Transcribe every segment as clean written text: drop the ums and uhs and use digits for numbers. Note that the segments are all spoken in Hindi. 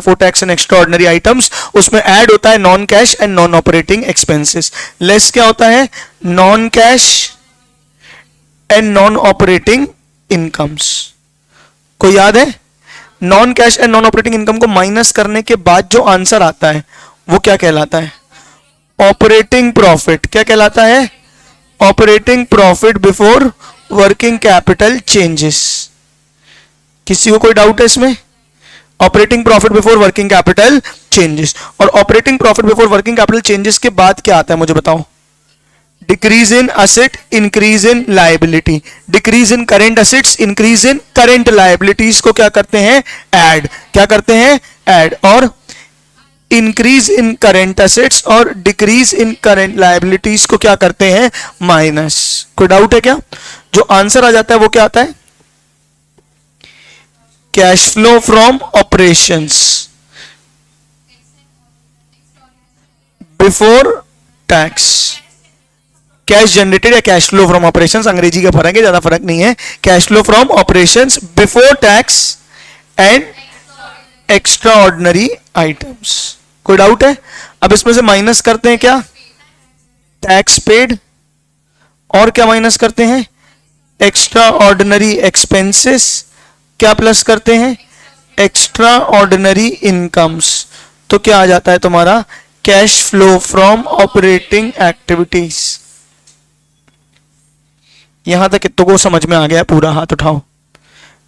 Before tax and extra ordinary items, उसमें ऐड होता है non cash and non operating expenses. Less क्या होता है? Non cash and non operating incomes. को याद है? Non cash and non operating income को माइनस करने के बाद जो आंसर आता है वो क्या कहलाता है? Operating profit. क्या कहलाता है? Operating profit before working capital changes. किसी को कोई डाउट है इसमें? Operating profit before working capital changes. और operating profit before working capital changes के बाद क्या आता है मुझे बताओ? Decrease in asset, increase in liability. Decrease in current assets, increase in current liabilities को क्या करते हैं? ऐड। क्या करते हैं? ऐड। और इंक्रीज इन करेंट असेट्स और डिक्रीज इन करेंट लायबिलिटीज को क्या करते हैं? माइनस। कोई डाउट है क्या? जो आंसर आ जाता है वो क्या आता है? Cash flow from operations before tax. Cash generated या कैश फ्लो फ्रॉम ऑपरेशंस, अंग्रेजी का फर्क है, ज्यादा फर्क नहीं है। Cash flow from operations before tax and extra ordinary items. कोई डाउट है? अब इसमें से माइनस करते हैं क्या? Tax paid. और क्या माइनस करते हैं? Extra ordinary expenses. क्या प्लस करते हैं? Extra ordinary incomes. तो क्या आ जाता है तुम्हारा? Cash flow from operating activities. यहां तक कितनों को समझ में आ गया? पूरा हाथ उठाओ।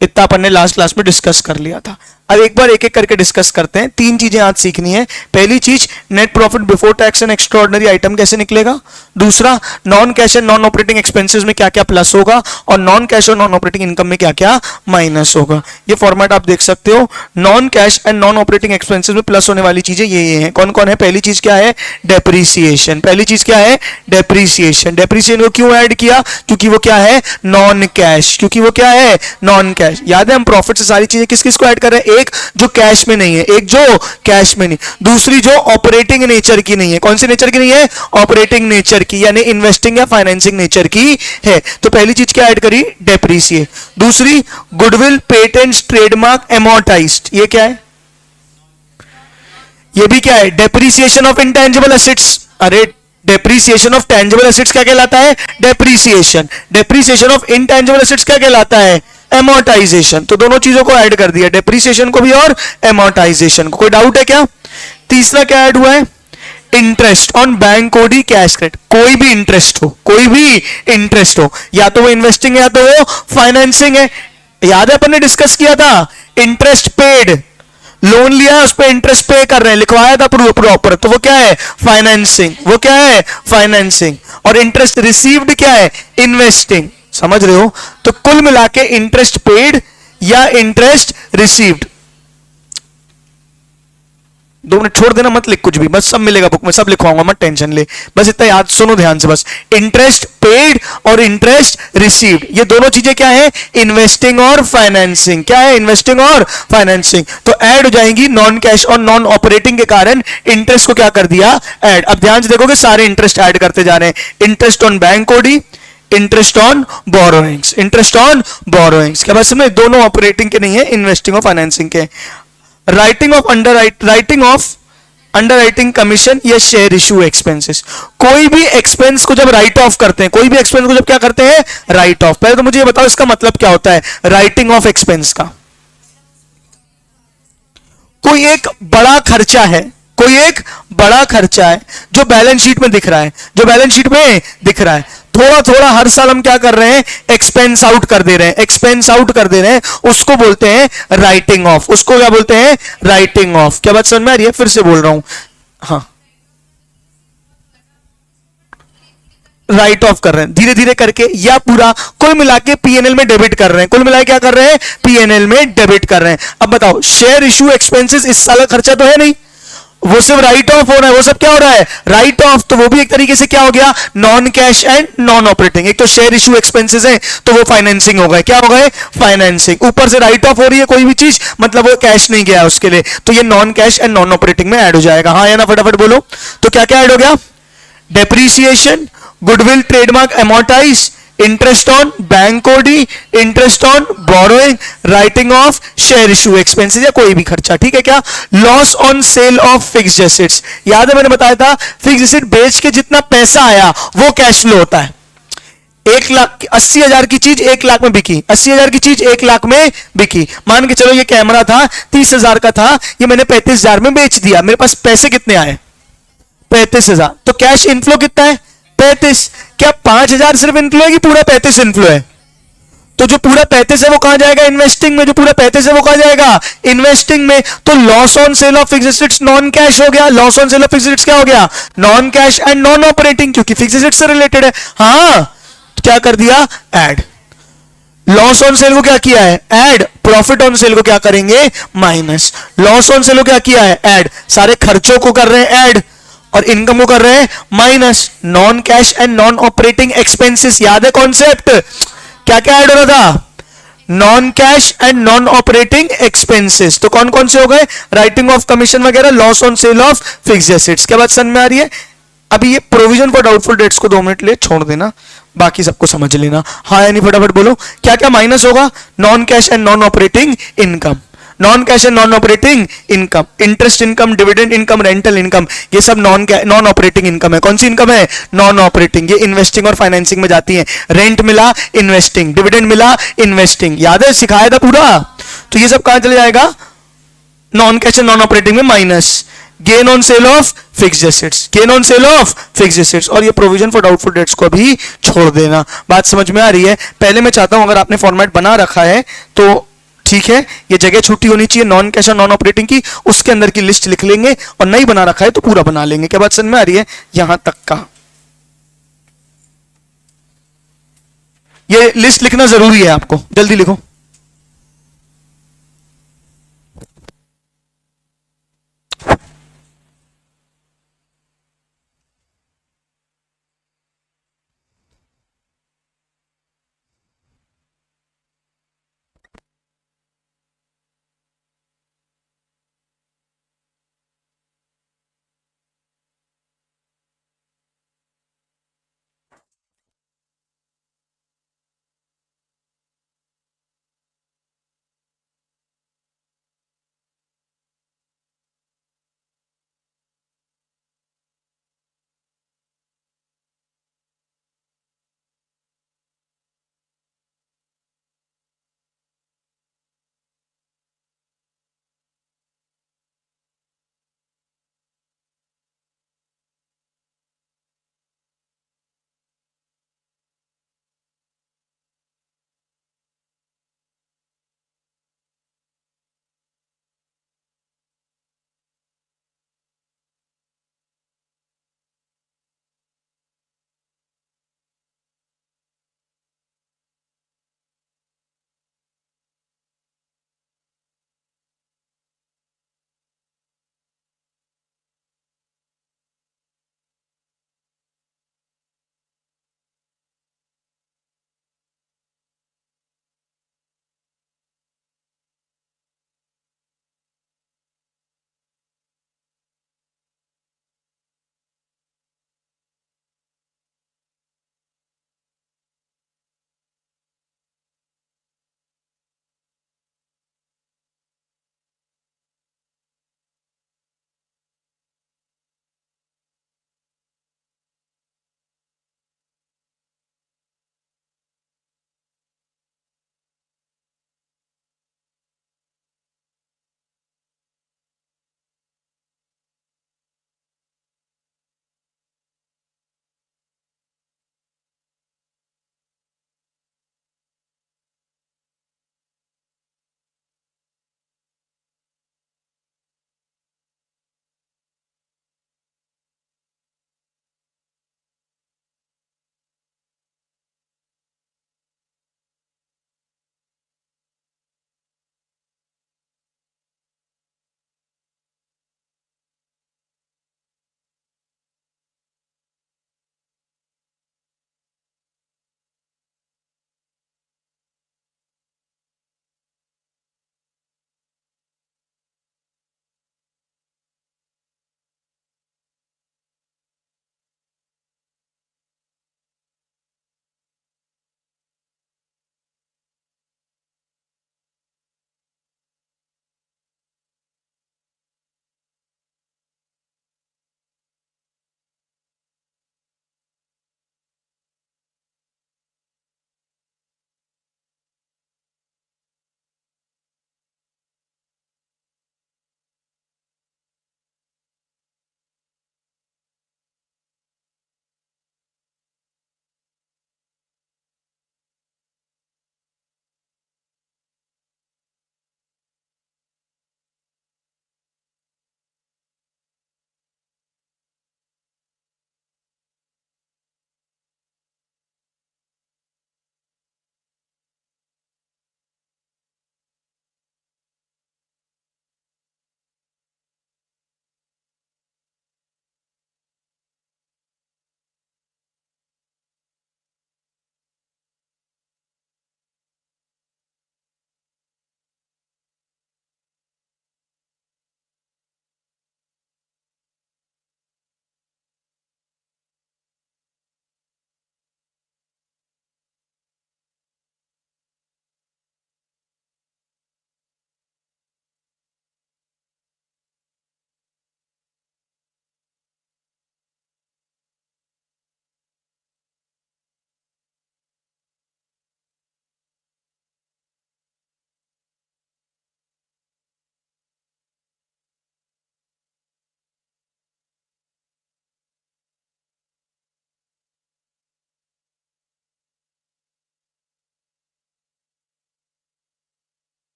इतना अपन ने लास्ट क्लास में डिस्कस कर लिया था। अब एक बार एक एक करके डिस्कस करते हैं। 3 चीजें आज सीखनी है। पहली चीज, net profit before tax and extra ordinary item कैसे निकलेगा। दूसरा, non cash and non operating expenses में क्या क्या प्लस होगा और नॉन कैश और नॉन ऑपरेटिंग इनकम में क्या क्या माइनस होगा। ये फॉर्मेट आप देख सकते हो। Non cash and non operating expenses में प्लस होने वाली चीजें ये हैं। कौन कौन है? पहली चीज क्या है? डेप्रीसिएशन। पहली चीज क्या है? डेप्रीसिएशन। डेप्रीसिएशन को क्यों ऐड किया? क्योंकि वो क्या है? Non cash. क्योंकि वो क्या है? Non cash. याद है हम प्रॉफिट से सारी चीजें किस किस को ऐड कर रहे हैं? एक जो कैश में नहीं है, एक जो कैश में नहीं, दूसरी जो ऑपरेटिंग नेचर की नहीं है। कौन सी नेचर की नहीं है? ऑपरेटिंग नेचर की, यानी इन्वेस्टिंग या फाइनेंसिंग नेचर की है। तो पहली चीज क्या ऐड करी? डेप्रीसिएट। दूसरी, गुडविल, पेटेंट्स, ट्रेडमार्क, एमोर्टाइज्ड। ये क्या है? ये भी क्या है? Depreciation of intangible assets. अरे डेप्रीसिएशन ऑफ टेंजिबल एसेट्स क्या कहलाता है? Depreciation. Depreciation of intangible assets क्या कहलाता है? एमोर्टाइजेशन। तो दोनों चीजों को ऐड कर दिया, डेप्रीसिएशन को भी और एमोर्टाइजेशन को। कोई डाउट है क्या? तीसरा क्या ऐड हुआ है? Interest on bank OD cash credit. कोई भी इंटरेस्ट हो, कोई भी इंटरेस्ट हो, या तो वो इन्वेस्टिंग है या तो वो फाइनेंसिंग है। याद है अपन ने डिस्कस किया था, इंटरेस्ट पेड, लोन लिया उस पर इंटरेस्ट पे कर रहे हैं, लिखवाया था प्रॉपर, तो वो क्या है? फाइनेंसिंग। वो क्या है? फाइनेंसिंग। और इंटरेस्ट रिसीव्ड क्या है? इन्वेस्टिंग। समझ रहे हो? तो कुल मिला के इंटरेस्ट पेड या इंटरेस्ट रिसीव्ड। 2 मिनट छोड़ देना, मत लिख कुछ भी, बस सब मिलेगा बुक में, सब लिखवाऊंगा, मत टेंशन ले, बस इतना याद सुनो ध्यान से। बस इंटरेस्ट पेड और इंटरेस्ट रिसीव्ड, ये दोनों चीजें क्या है? इन्वेस्टिंग और फाइनेंसिंग। क्या है? इन्वेस्टिंग और फाइनेंसिंग। तो ऐड हो जाएंगी नॉन कैश और नॉन ऑपरेटिंग के कारण इंटरेस्ट को क्या कर दिया? ऐड। अब ध्यान से देखोगे सारे इंटरेस्ट ऐड करते जा रहे हैं। Interest on bank OD, interest on borrowings, interest on borrowings. क्या बात समझ? दोनों ऑपरेटिंग के नहीं है, इन्वेस्टिंग और फाइनेंसिंग के। राइटिंग ऑफ अंडरराइटिंग कमीशन या शेयर इशू एक्सपेंसेस। कोई भी एक्सपेंस को जब राइट ऑफ करते हैं, कोई भी एक्सपेंस को जब क्या करते हैं? Right of. पहले तो मुझे ये बताओ इसका मतलब क्या होता है राइटिंग ऑफ एक्सपेंस का? कोई एक बड़ा खर्चा है, कोई एक बड़ा खर्चा है जो बैलेंस शीट में दिख रहा है, जो बैलेंस शीट में दिख रहा है, थोड़ा थोड़ा हर साल हम क्या कर रहे हैं? एक्सपेंस आउट कर दे रहे हैं, एक्सपेंस आउट कर दे रहे हैं, उसको बोलते हैं राइटिंग ऑफ। उसको क्या बोलते हैं? Writing of. क्या बात समझ में आ रही है? फिर से बोल रहा हूं, हाँ, राइट ऑफ कर रहे हैं धीरे धीरे करके, या पूरा कुल मिला के पीएनएल में डेबिट कर रहे हैं। कुल मिला के क्या कर रहे हैं? पीएनएल में डेबिट कर रहे हैं। अब बताओ, शेयर इशू एक्सपेंसेस इस साल का खर्चा तो है नहीं, वो सिर्फ राइट ऑफ हो रहा है। वो सब क्या हो रहा है? Right of. तो वो भी एक तरीके से क्या हो गया? Non cash and non operating. एक तो शेयर इशू एक्सपेंसेस है तो वो फाइनेंसिंग हो गए। क्या हो गए? फाइनेंसिंग। ऊपर से राइट ऑफ हो रही है कोई भी चीज, मतलब वो कैश नहीं गया उसके लिए, तो ये non cash and non operating में ऐड हो जाएगा। हाँ या ना? फटाफट बोलो। तो क्या क्या ऐड हो गया? Depreciation, goodwill, trademark, amortize, interest on bank OD, interest on borrowing, writing off share issue expenses या कोई भी खर्चा, ठीक है क्या? Loss on sale of fixed assets, याद है मैंने बताया था फिक्स्ड एसेट बेच के जितना पैसा आया वो कैश फ्लो होता है। 1 लाख 80,000 की चीज 1 लाख में बिकी, 80,000 की चीज 1 लाख में बिकी, मान के चलो ये कैमरा था 30,000 का था, ये मैंने 35,000 में बेच दिया, मेरे पास पैसे कितने आए? 35,000। तो कैश इनफ्लो कितना है? 35। क्या 5,000 सिर्फ इनफ्लो है कि पूरा 35 इनफ्लो है? तो जो पूरा 35 है वो कहां जाएगा? इन्वेस्टिंग में। जो पूरा 35 है वो कहां जाएगा? इन्वेस्टिंग में। तो loss on sale of fixed assets non cash हो गया। Loss on sale of fixed assets क्या हो गया? Non cash and non operating, क्योंकि फिक्स्ड एसेट्स से रिलेटेड है। हाँ, तो क्या कर दिया? ऐड। लॉस ऑन सेल को क्या किया है? ऐड। प्रॉफिट ऑन सेल को क्या करेंगे? माइनस। लॉस ऑन सेल को क्या किया है? ऐड। सारे खर्चों को कर रहे हैं ऐड और इनकम को कर रहे हैं minus. Non cash and non operating expenses, याद है कॉन्सेप्ट? क्या क्या ऐड हो रहा था? Non cash and non operating expenses. तो कौन कौन से हो गए? राइटिंग ऑफ कमीशन वगैरह, loss on sale of fixed assets. क्या बात समझ में आ रही है? अभी ये प्रोविजन फॉर डाउटफुल डेट्स को 2 मिनट लिए छोड़ देना, बाकी सबको समझ लेना। हाँ यानी फटाफट बोलो क्या क्या माइनस होगा? Non cash and non operating income, non cash and non operating income, interest income, dividend income, rental income, ये सब नॉन ऑपरेटिंग इनकम है। कौन सी इनकम है? Non operating. ये इन्वेस्टिंग और फाइनेंसिंग में जाती है। रेंट मिला, इन्वेस्टिंग, डिविडेंड मिला, इन्वेस्टिंग, याद है सिखाया था पूरा। तो ये सब कहां चले जाएगा? Non cash and non operating में minus. Gain on sale of fixed assets, gain on sale of fixed assets, और ये प्रोविजन फॉर डाउटफुल डेट्स को भी छोड़ देना। बात समझ में आ रही है? पहले मैं चाहता हूं अगर आपने फॉर्मेट बना रखा है तो ठीक है, ये जगह छुट्टी होनी चाहिए नॉन कैश और नॉन ऑपरेटिंग की, उसके अंदर की लिस्ट लिख लेंगे, और नहीं बना रखा है तो पूरा बना लेंगे। क्या बात समझ में आ रही है? यहां तक का ये लिस्ट लिखना जरूरी है आपको, जल्दी लिखो।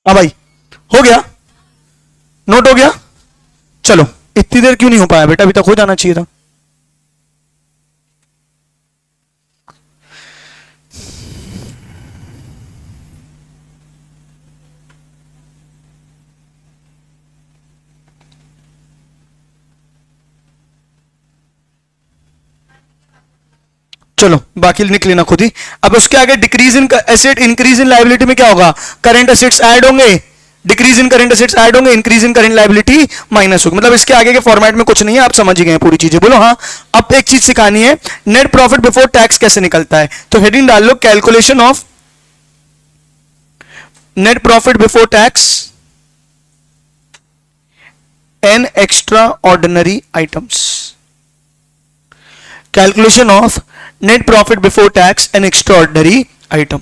हाँ भाई, हो गया, नोट हो गया। चलो, इतनी देर क्यों नहीं हो पाया बेटा, अभी तक हो जाना चाहिए था। चलो बाकी लिख लेना खुद ही। अब उसके आगे decrease in asset, increase in liability में क्या होगा, करंट एसेट्स ऐड होंगे, decrease in current assets add होंगे, increase in current liability minus होगी। मतलब इसके आगे के फॉर्मेट में कुछ नहीं है, आप समझ ही गए पूरी चीजें। बोलो हाँ। अब एक चीज सिखानी है, नेट प्रॉफिट बिफोर टैक्स कैसे निकलता है। तो हेडिंग डाल लो, calculation of net profit before tax and extra ordinary items. Calculation of net profit before tax and extra ordinary item.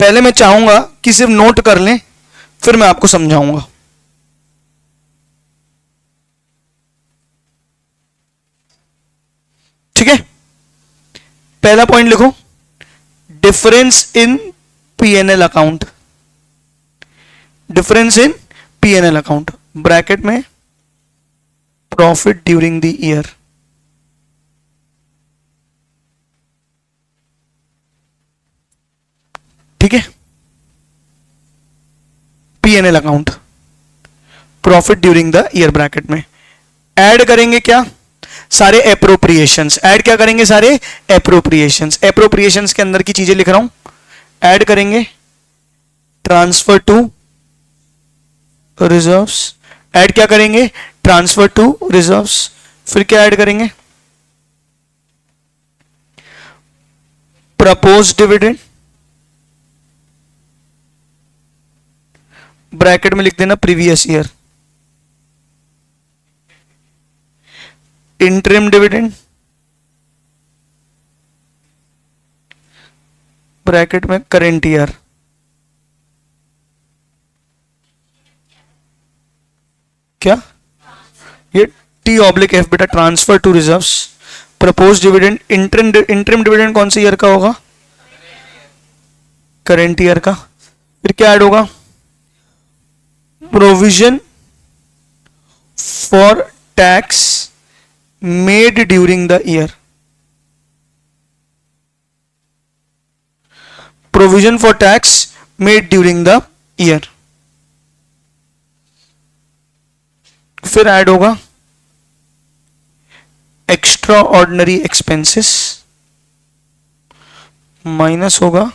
पहले मैं चाहूंगा कि सिर्फ नोट कर लें, फिर मैं आपको समझाऊंगा। ठीक है, पहला पॉइंट लिखो, difference in PNL account. Difference in PNL account, bracket में प्रॉफिट ड्यूरिंग द ईयर। ठीक है, PNL account, profit during the year bracket में ऐड करेंगे क्या, सारे एप्रोप्रिएशंस। ऐड क्या करेंगे, सारे एप्रोप्रिएशंस। एप्रोप्रिएशंस के अंदर की चीजें लिख रहा हूं, ऐड करेंगे ट्रांसफर टू रिजर्व्स। ऐड क्या करेंगे, ट्रांसफर टू रिजर्व्स। फिर क्या ऐड करेंगे, प्रपोज डिविडेंड, ब्रैकेट में लिख देना previous year. Interim dividend, bracket में करेंट ईयर। क्या ये टी ऑब्लिक एफ बेटा, transfer to reserves, propose dividend. Interim dividend कौन से ईयर का होगा, करेंट ईयर का। फिर क्या ऐड होगा, provision for tax made during the year. Provision for tax made during the year. फिर ऐड होगा एक्स्ट्रा ऑर्डिनरी एक्सपेंसेस, माइनस होगा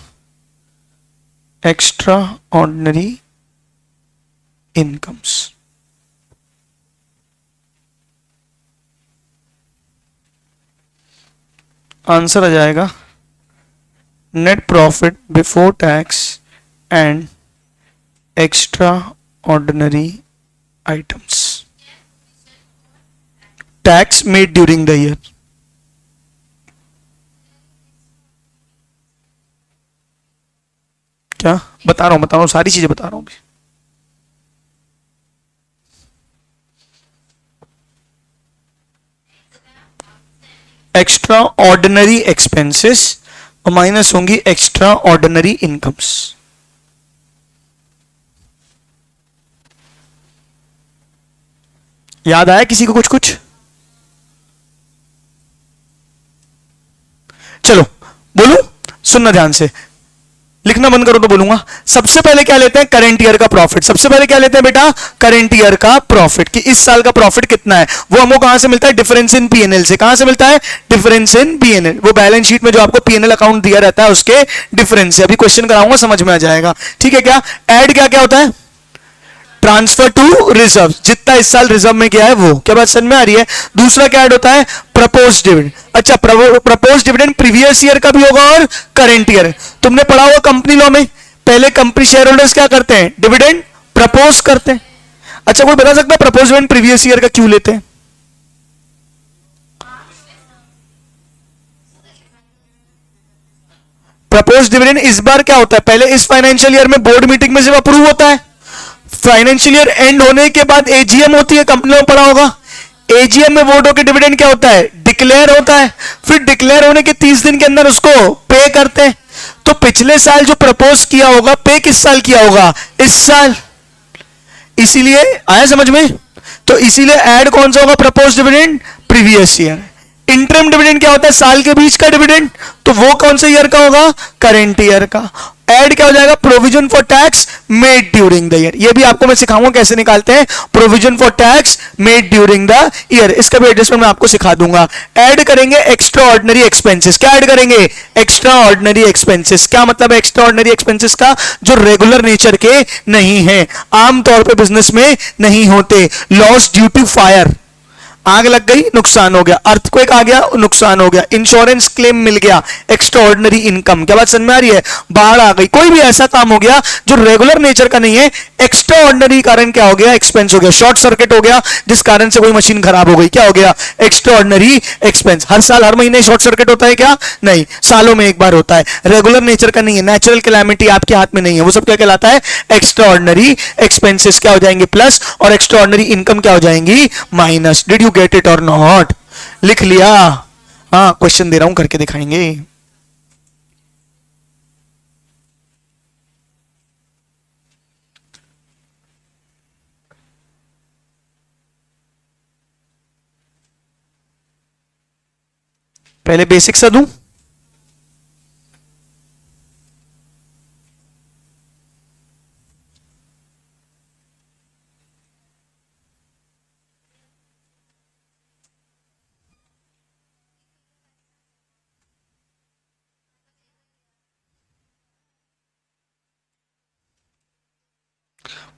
एक्स्ट्रा ऑर्डिनरी इनकम्स। आंसर आ जाएगा net profit before tax and extra ordinary items, tax made during the year. क्या बता रहा हूं, सारी चीजें बता रहा हूं। एक्स्ट्रा ऑर्डिनरी एक्सपेंसेस और माइनस होंगी एक्स्ट्रा ऑर्डिनरी इनकम्स। याद आया किसी को कुछ कुछ? चलो बोलूं, सुनना ध्यान से, लिखना बंद करो तो बोलूंगा। सबसे पहले क्या लेते हैं, करेंट ईयर का प्रॉफिट। सबसे पहले क्या लेते हैं बेटा, करेंट ईयर का प्रॉफिट, कि इस साल का प्रॉफिट कितना है। वो हमको कहां से मिलता है, डिफरेंस इन पीएनएल से। कहां से मिलता है, डिफरेंस इन पीएनएल। वो बैलेंस शीट में जो आपको पीएनएल अकाउंट दिया रहता है उसके डिफरेंस से। अभी क्वेश्चन कराऊंगा, समझ में आ जाएगा। ठीक है, क्या ऐड क्या क्या होता है, ट्रांसफर टू रिजर्व, जितना इस साल रिजर्व में गया है वो। क्या बात समझ में आ रही है? दूसरा क्या ऐड होता है, प्रपोज डिविडेंड। अच्छा, प्रपोज डिविडेंड प्रीवियस ईयर का भी होगा और करेंट ईयर। तुमने पढ़ा होगा कंपनी लॉ में, पहले कंपनी शेयर होल्डर्स क्या करते हैं, डिविडेंड प्रपोज करते हैं। अच्छा, कोई बता सकता है प्रपोज डिविडेंड प्रीवियस ईयर का क्यों लेते हैं? प्रपोज डिविडेंड इस बार क्या होता है, पहले इस फाइनेंशियल ईयर में बोर्ड मीटिंग में सिर्फ अप्रूव होता है, फाइनेंशियल ईयर एंड होने के बाद एजीएम होती है, कंपनी में पढ़ा होगा। एजीएम में वोट होकर डिविडेंड क्या होता है, डिक्लेयर होता है। फिर डिक्लेयर होने के 30 दिन के अंदर उसको पे करते हैं। तो पिछले साल जो प्रपोज किया होगा पे किस साल किया होगा, इस साल, इसीलिए आया समझ में। तो इसीलिए ऐड कौन सा होगा, propose dividend previous year. Interim dividend क्या होता है, साल के बीच का डिविडेंड, तो वो कौन से ईयर का होगा, करेंट ईयर का। ऐड क्या हो जाएगा, provision for tax made during the year. ये भी आपको मैं सिखाऊंगा कैसे निकालते हैं provision for tax made during the year, इसका भी एडजस्टमेंट मैं आपको सिखा दूंगा। ऐड करेंगे एक्स्ट्रा ऑर्डिनरी एक्सपेंसेस, क्या ऐड करेंगे, एक्स्ट्रा ऑर्डिनरी एक्सपेंसेस। क्या मतलब है एक्स्ट्रा ऑर्डिनरी एक्सपेंसेस का, जो रेगुलर नेचर के नहीं है, आमतौर पर बिजनेस में नहीं होते। लॉस ड्यू टू फायर, आग लग गई नुकसान हो गया, अर्थक्वेक आ गया नुकसान हो गया, इंश्योरेंस क्लेम मिल गया, एक्स्ट्रा ऑर्डिनरी इनकम। क्या बात समझ में आ रही है, बाढ़ आ गई, कोई भी ऐसा काम हो गया जो रेगुलर नेचर का नहीं है, एक्स्ट्रा ऑर्डिनरी कारण क्या हो गया, एक्सपेंस हो गया। शॉर्ट सर्किट हो गया जिस कारण से कोई मशीन खराब हो गई, क्या हो गया, एक्स्ट्रा ऑर्डिनरी एक्सपेंस। हर साल हर महीने शॉर्ट सर्किट होता है क्या, नहीं, सालों में एक बार होता है, रेगुलर नेचर का नहीं है, नेचुरल कैलामिटी आपके हाथ में नहीं है, वो सब क्या कहलाता है, एक्स्ट्रा ऑर्डिनरी एक्सपेंसेस क्या हो जाएंगे प्लस, और एक्स्ट्रा ऑर्डिनरी इनकम क्या हो जाएंगी minus. Did you get it और नॉट, लिख लिया, हाँ क्वेश्चन दे रहा हूं करके दिखाएंगे। पहले बेसिक सा दूं,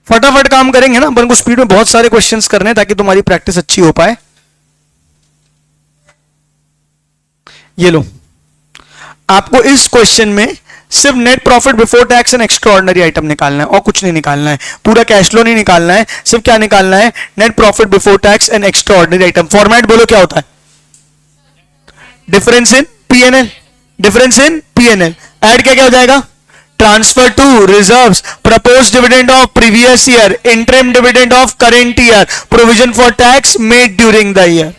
फटाफट काम करेंगे ना, अपन को स्पीड में बहुत सारे क्वेश्चंस करने हैं ताकि तुम्हारी प्रैक्टिस अच्छी हो पाए। ये लो, आपको इस क्वेश्चन में सिर्फ net profit before tax and extra ordinary item निकालना है और कुछ नहीं निकालना है, पूरा कैश फ्लो नहीं निकालना है, सिर्फ क्या निकालना है, net profit before tax and extra ordinary item. Format बोलो क्या होता है, difference in PNL, difference in PNL. Add क्या क्या हो जाएगा, transfer to reserves, propose dividend of previous year, interim dividend of current year, provision for tax made during the year.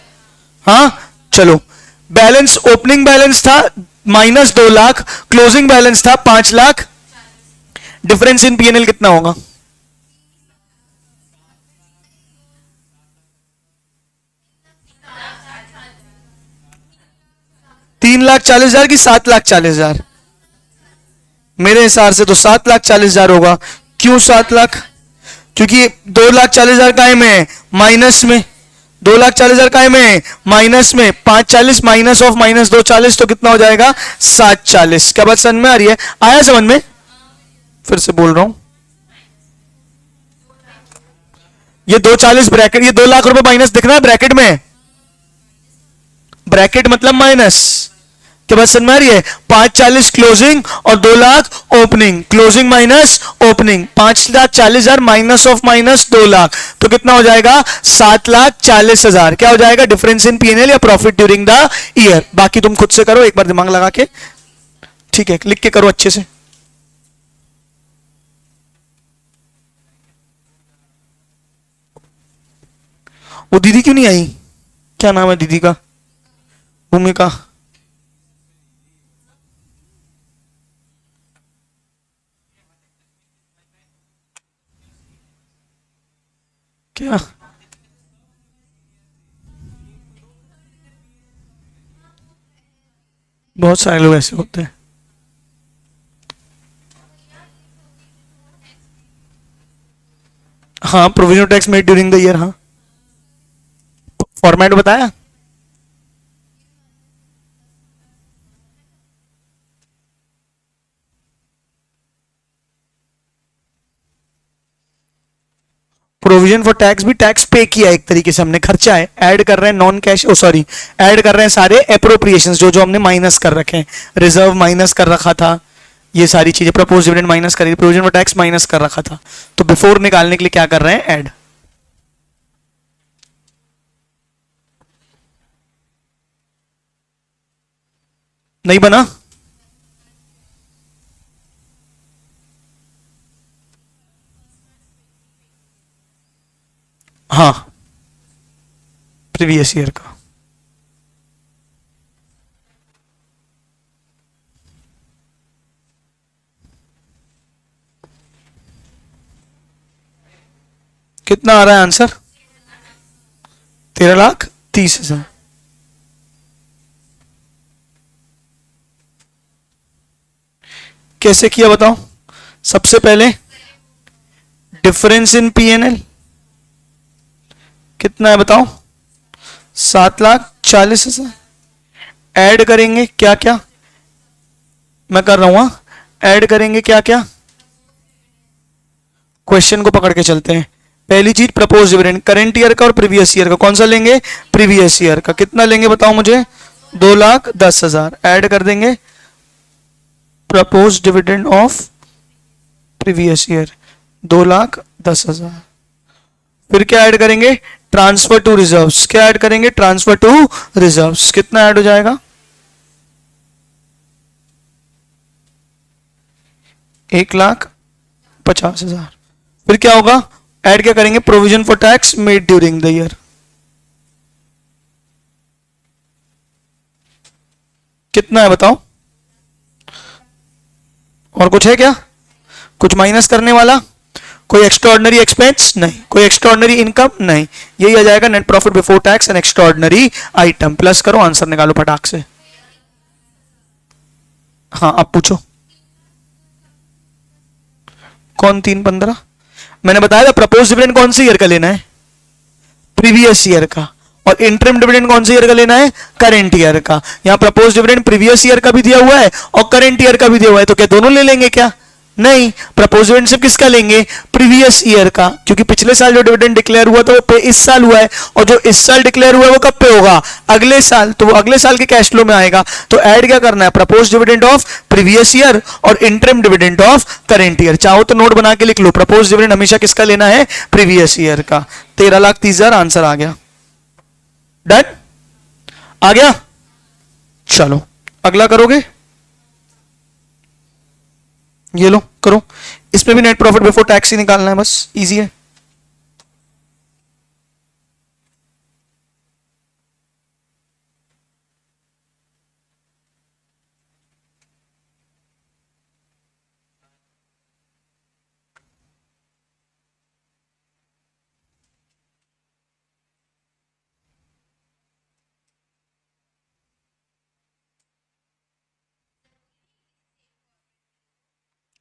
हाँ चलो, बैलेंस, ओपनिंग बैलेंस था -2 लाख, क्लोजिंग बैलेंस था 5 लाख, डिफरेंस इन पीएनएल कितना होगा, 3,40,000 की 7,40,000, मेरे हिसाब से तो 7,40,000 होगा। क्यों 7 लाख, क्योंकि 2,40,000 काय में माइनस में, 2,40,000 काय में माइनस में, 5,40 माइनस ऑफ माइनस 2,40 तो कितना हो जाएगा 7,40। क्या बात समझ में आ रही है, आया समझ में, फिर से बोल रहा हूं, ये 2,40 ब्रैकेट, ये 2 लाख रुपए माइनस दिख रहा है ब्रैकेट में, ब्रैकेट मतलब माइनस। क्या बात समझ में आ रही है, 5,40 क्लोजिंग और 2 lakh opening, closing minus opening, 5,40,000 minus of minus 2 lakh, तो कितना हो जाएगा 7,40,000। क्या हो जाएगा, डिफरेंस इन पीएनएल या प्रॉफिट ड्यूरिंग द ईयर। बाकी तुम खुद से करो एक बार दिमाग लगा के, ठीक है, लिख के करो अच्छे से। वो दीदी क्यों नहीं आई, क्या नाम है दीदी का, भूमिका, क्या, बहुत सारे लोग ऐसे होते हैं। हाँ, provision tax made during the year, हाँ फॉर्मेट बताया, प्रोविजन फॉर टैक्स भी टैक्स पे किया एक तरीके से हमने, खर्चा है, ऐड कर रहे हैं नॉन कैश, ओ सॉरी, ऐड कर रहे हैं सारे एप्रोप्रिएशंस जो जो हमने माइनस कर रखे हैं, रिजर्व माइनस कर रखा था, ये सारी चीजें, प्रपोज डिविडेंड माइनस करी, प्रोविजन फॉर टैक्स माइनस कर रखा था, तो बिफोर निकालने के लिए क्या कर रहे हैं, ऐड। नहीं बना, हाँ प्रीवियस ईयर का, कितना आ रहा है आंसर? 13,30,000। कैसे किया बताओ? सबसे पहले डिफरेंस इन पीएनएल कितना है बताओ? 7,40,000। ऐड करेंगे क्या क्या, मैं कर रहा हूं, ऐड करेंगे क्या क्या, क्वेश्चन को पकड़ के चलते हैं। पहली चीज प्रपोज डिविडेंड करेंट ईयर का और प्रीवियस ईयर का, कौन सा लेंगे? प्रीवियस ईयर का। कितना लेंगे बताओ मुझे? 2,10,000। ऐड कर देंगे propose dividend of previous year 2,10,000। फिर क्या ऐड करेंगे? Transfer to reserves. क्या ऐड करेंगे? Transfer to reserves. कितना ऐड हो जाएगा? 1,50,000। फिर क्या होगा? ऐड क्या करेंगे? Provision for tax made during the year. कितना है बताओ? और कुछ है क्या? कुछ माइनस करने वाला? कोई एक्स्ट्राऑर्डिनरी एक्सपेंस नहीं, कोई एक्स्ट्राऑर्डिनरी इनकम नहीं। यही आ जाएगा net profit before tax and extraordinary item. Plus करो, आंसर निकालो फटाक से। हाँ अब पूछो। कौन 3,15? मैंने बताया था प्रपोज डिविडेंड कौन से ईयर का लेना है? प्रीवियस ईयर का। और इंटरिम डिविडेंड कौन से ईयर का लेना है? करेंट ईयर का। यहां प्रपोज डिविडेंड प्रीवियस ईयर का भी दिया हुआ है और करेंट ईयर का भी दिया हुआ है, तो क्या दोनों ले लेंगे क्या? नहीं, प्रपोज डिविडेंड सिर्फ किसका लेंगे? प्रीवियस ईयर का, क्योंकि पिछले साल जो डिविडेंड डिक्लेयर हुआ था वो पे इस साल हुआ है, और जो इस साल डिक्लेयर हुआ है वो कब पे होगा? अगले साल, तो वो अगले साल के कैश फ्लो में आएगा। तो ऐड क्या करना है? Propose dividend of previous year और interim dividend of current year. चाहो तो नोट बना के लिख लो, प्रपोज डिविडेंड हमेशा किसका लेना है? प्रीवियस ईयर का। 13,30,000 आंसर आ गया। डन? आ गया? चलो अगला करोगे? ये लो करो। इसमें भी नेट प्रॉफिट बिफोर टैक्स ही निकालना है, बस इजी है।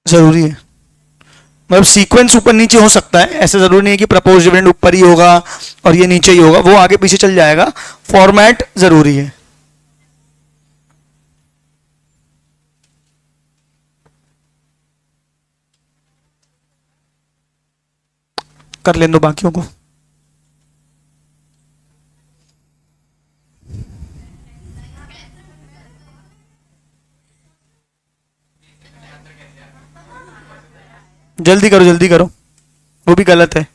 जरूरी है, मतलब सीक्वेंस ऊपर नीचे हो सकता है, ऐसा जरूरी नहीं है कि प्रपोज डिविडेंड ऊपर ही होगा और ये नीचे ही होगा, वो आगे पीछे चल जाएगा। फॉर्मेट जरूरी है। कर लेने दो बाकियों को। जल्दी करो जल्दी करो, वो भी गलत है।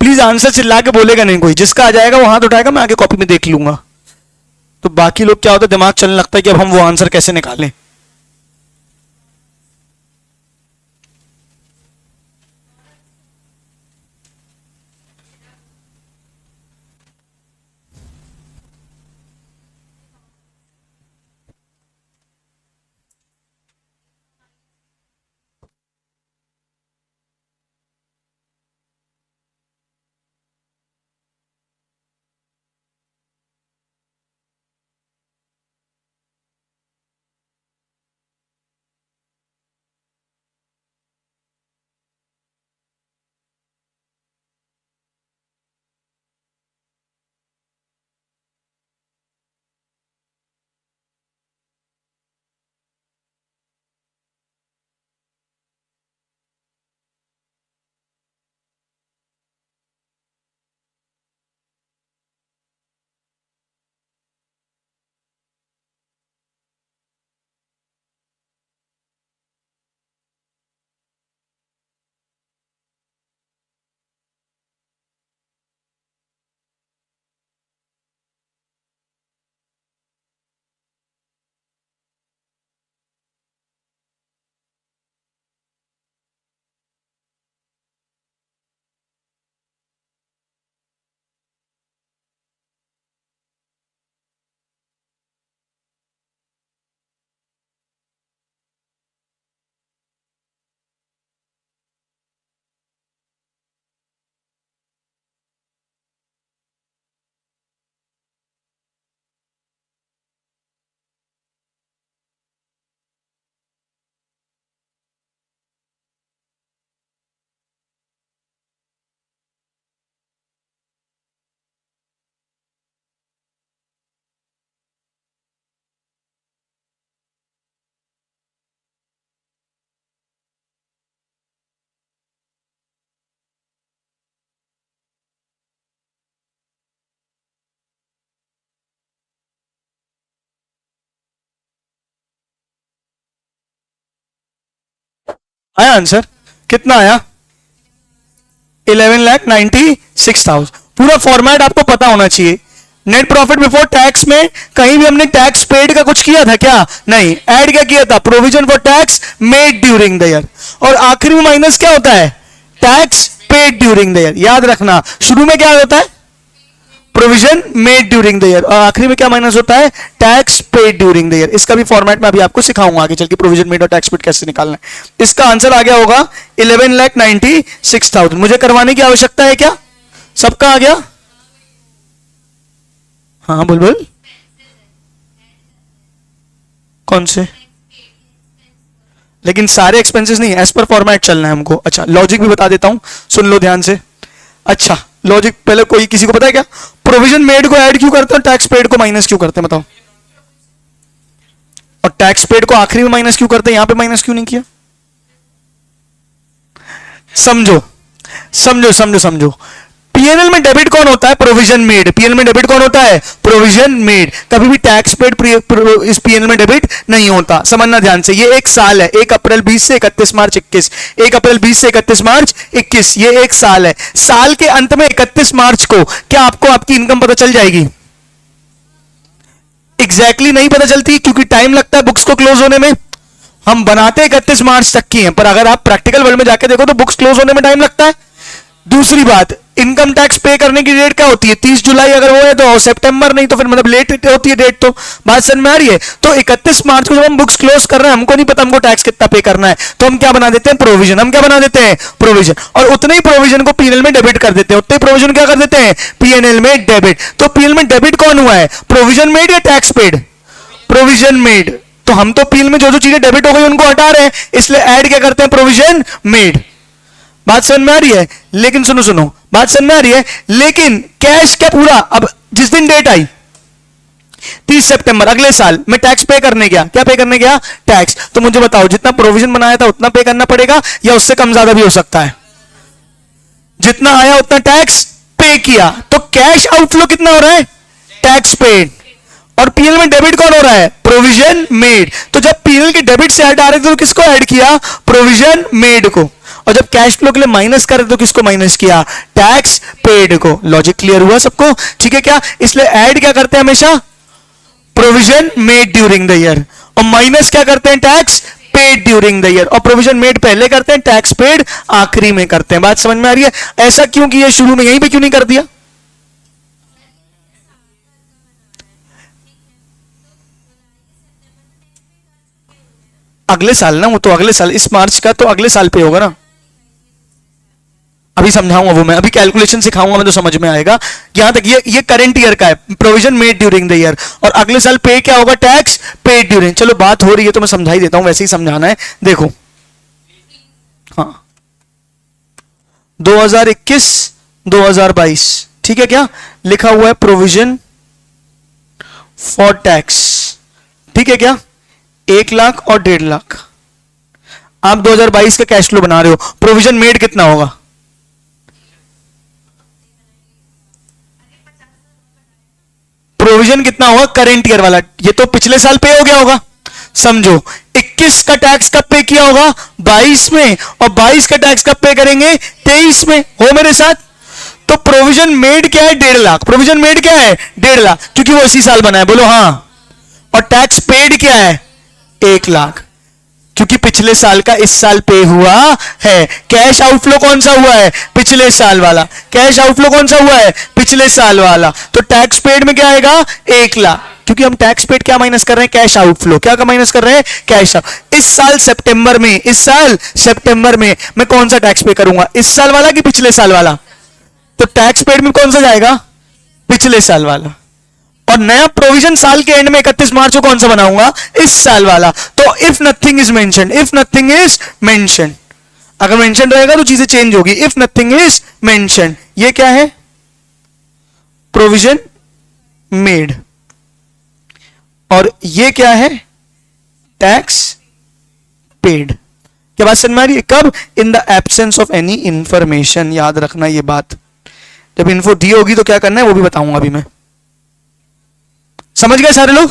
प्लीज आंसर चिल्ला के बोलेगा नहीं कोई, जिसका आ जाएगा वो हाथ उठाएगा, मैं आगे कॉपी में देख लूंगा। तो बाकी लोग क्या होता है, दिमाग चलने लगता है कि अब हम वो आंसर कैसे निकालें। आया आंसर? कितना आया? 11,96,000। पूरा फॉर्मेट आपको पता होना चाहिए। नेट प्रॉफिट बिफोर टैक्स में कहीं भी हमने टैक्स पेड का कुछ किया था क्या? नहीं। ऐड क्या किया था? Provision for tax made during the year. और आखिरी में माइनस क्या होता है? Tax paid during the year. याद रखना, शुरू में क्या होता है? Provision made during the year, और आखिरी में क्या माइनस होता है? Tax paid during the year. इसका भी फॉर्मेट में अभी आपको सिखाऊंगा आगे चल के, प्रोविजन मेड और टैक्स पेड कैसे निकालना है। इसका आंसर आ गया होगा 11,96,000। मुझे करवाने की आवश्यकता है क्या? सबका आ गया? हाँ बोल बोल। कौन से? लेकिन सारे एक्सपेंसेस नहीं, एज पर फॉर्मेट चलना है हमको। अच्छा, लॉजिक भी बता देता हूं, सुन लो ध्यान से। अच्छा लॉजिक पहले, कोई किसी को पता है क्या? प्रोविजन मेड को ऐड क्यों करते हैं, टैक्स पेड को माइनस क्यों करते हैं बताओ? और टैक्स पेड को आखिरी में माइनस क्यों करते हैं, यहां पे माइनस क्यों नहीं किया? समझो समझो समझो समझो। पीएनएल में डेबिट कौन होता है? Provision made. पीएनएल में डेबिट कौन होता है? Provision made. कभी भी टैक्स पेड इस पीएनएल में डेबिट नहीं होता। समझना ध्यान से, ये एक साल है, 1 अप्रैल 20 से 31 मार्च 21। 1 अप्रैल 20 से 31 मार्च 21, ये एक साल है। साल के अंत में 31 मार्च को क्या आपको आपकी इनकम पता चल जाएगी? एग्जैक्टली नहीं पता चलती, क्योंकि टाइम लगता है बुक्स को क्लोज होने में। हम बनाते 31 मार्च तक की हैं, पर अगर आप प्रैक्टिकल वर्ल्ड में जाके देखो तो बुक्स क्लोज होने में टाइम लगता है। दूसरी बात, इनकम टैक्स पे करने की डेट क्या होती है? 30 जुलाई अगर वो है तो सितंबर, नहीं तो फिर मतलब लेट होती है डेट। तो बात समझ में आ रही है? तो 31 मार्च को जब हम बुक्स क्लोज कर रहे हैं, हमको नहीं पता हमको टैक्स कितना पे करना है, तो हम क्या बना देते हैं? प्रोविजन। हम क्या बना देते हैं? प्रोविजन। और उतने ही प्रोविजन को पीएनएल में डेबिट कर देते हैं। उतने प्रोविजन क्या कर देते हैं? पीएनएल में डेबिट। तो पीएनएल में डेबिट कौन हुआ है? प्रोविजन मेड या टैक्स पेड? Provision made. तो हम तो पीएनएल में जो जो चीजें डेबिट हो गई उनको हटा रहे हैं, इसलिए ऐड क्या करते हैं? Provision made. बात समझ में आ रही है? लेकिन सुनो सुनो, बात समझ में आ रही है? लेकिन कैश क्या पूरा, अब जिस दिन डेट आई 30 सितंबर अगले साल, मैं टैक्स पे करने गया, क्या पे करने गया? टैक्स। तो मुझे बताओ, जितना प्रोविजन बनाया था उतना पे करना पड़ेगा या उससे कम ज्यादा भी हो सकता है? जितना आया उतना टैक्स पे किया, तो कैश आउटफ्लो कितना हो रहा है? Tax paid. और पीएल में डेबिट कौन हो रहा है? Provision made. तो जब पीएल के डेबिट से ऐड आ रहे थे तो किसको ऐड किया? प्रोविजन मेड को। और जब कैश फ्लो के लिए माइनस कर रहे तो किसको माइनस किया? टैक्स पेड को। लॉजिक क्लियर हुआ सबको? ठीक है क्या? इसलिए ऐड क्या करते हैं हमेशा? Provision made during the year. और माइनस क्या करते हैं? Tax paid during the year. और प्रोविजन मेड पहले करते हैं, टैक्स पेड आखिरी में करते हैं। बात समझ में आ रही है? ऐसा क्यों किया शुरू में, यहीं पे क्यों नहीं कर दिया? अगले साल ना, वो तो अगले साल, इस मार्च का तो अगले साल पे होगा ना। अभी समझाऊंगा वो, मैं अभी कैलकुलेशन सिखाऊंगा मैं तो समझ में आएगा। यहां तक ये करंट ईयर का है, provision made during the year. और अगले साल पे क्या होगा? Tax paid during. चलो बात हो रही है तो मैं समझा ही देता हूं, वैसे ही समझाना है। देखो हाँ, 2021 2022, ठीक है क्या? लिखा हुआ है प्रोविजन फॉर टैक्स, ठीक है क्या? 1 लाख और 1.5 लाख। आप 2022 का कैश फ्लो बना रहे हो, प्रोविजन मेड कितना होगा? प्रोविजन कितना होगा? करंट ईयर वाला। ये तो पिछले साल पे हो गया होगा, समझो। 21 का टैक्स कब पे किया होगा? 22 में। और 22 का टैक्स कब पे करेंगे? 23 में। हो मेरे साथ? तो प्रोविजन मेड क्या है? 1.5 लाख। प्रोविजन मेड क्या है? 1.5 लाख, क्योंकि वो इसी साल बना है, बोलो हाँ। और टैक्स पेड क्या है? 1 लाख, क्योंकि पिछले साल का इस साल पे हुआ है। कैश आउटफ्लो कौन सा हुआ है? पिछले साल वाला। कैश आउटफ्लो कौन सा हुआ है? पिछले साल वाला। तो टैक्स पेड में क्या आएगा? 1 लाख, क्योंकि हम टैक्स पेड क्या माइनस कर रहे हैं? Cash outflow. क्या का माइनस कर रहे हैं? Cash out. इस साल सितंबर में, इस साल सितंबर में मैं कौन सा टैक्स पे करूंगा? इस साल वाला कि पिछले साल वाला? तो टैक्स पेड में कौन सा जाएगा? पिछले साल वाला। और नया प्रोविजन साल के एंड में 31 मार्च को कौन सा बनाऊंगा? इस साल वाला। तो if nothing is mention, if nothing is mention, अगर मेंशन रहेगा तो चीजें चेंज होगी। इफ नथिंग इज मेंशन, ये क्या है? Provision made. और ये क्या है? Tax paid. क्या बात समझ में आ रही है? कब? In the absence of any information. याद रखना ये बात, जब इन्फो दी होगी तो क्या करना है वो भी बताऊंगा अभी मैं। समझ गए सारे लोग?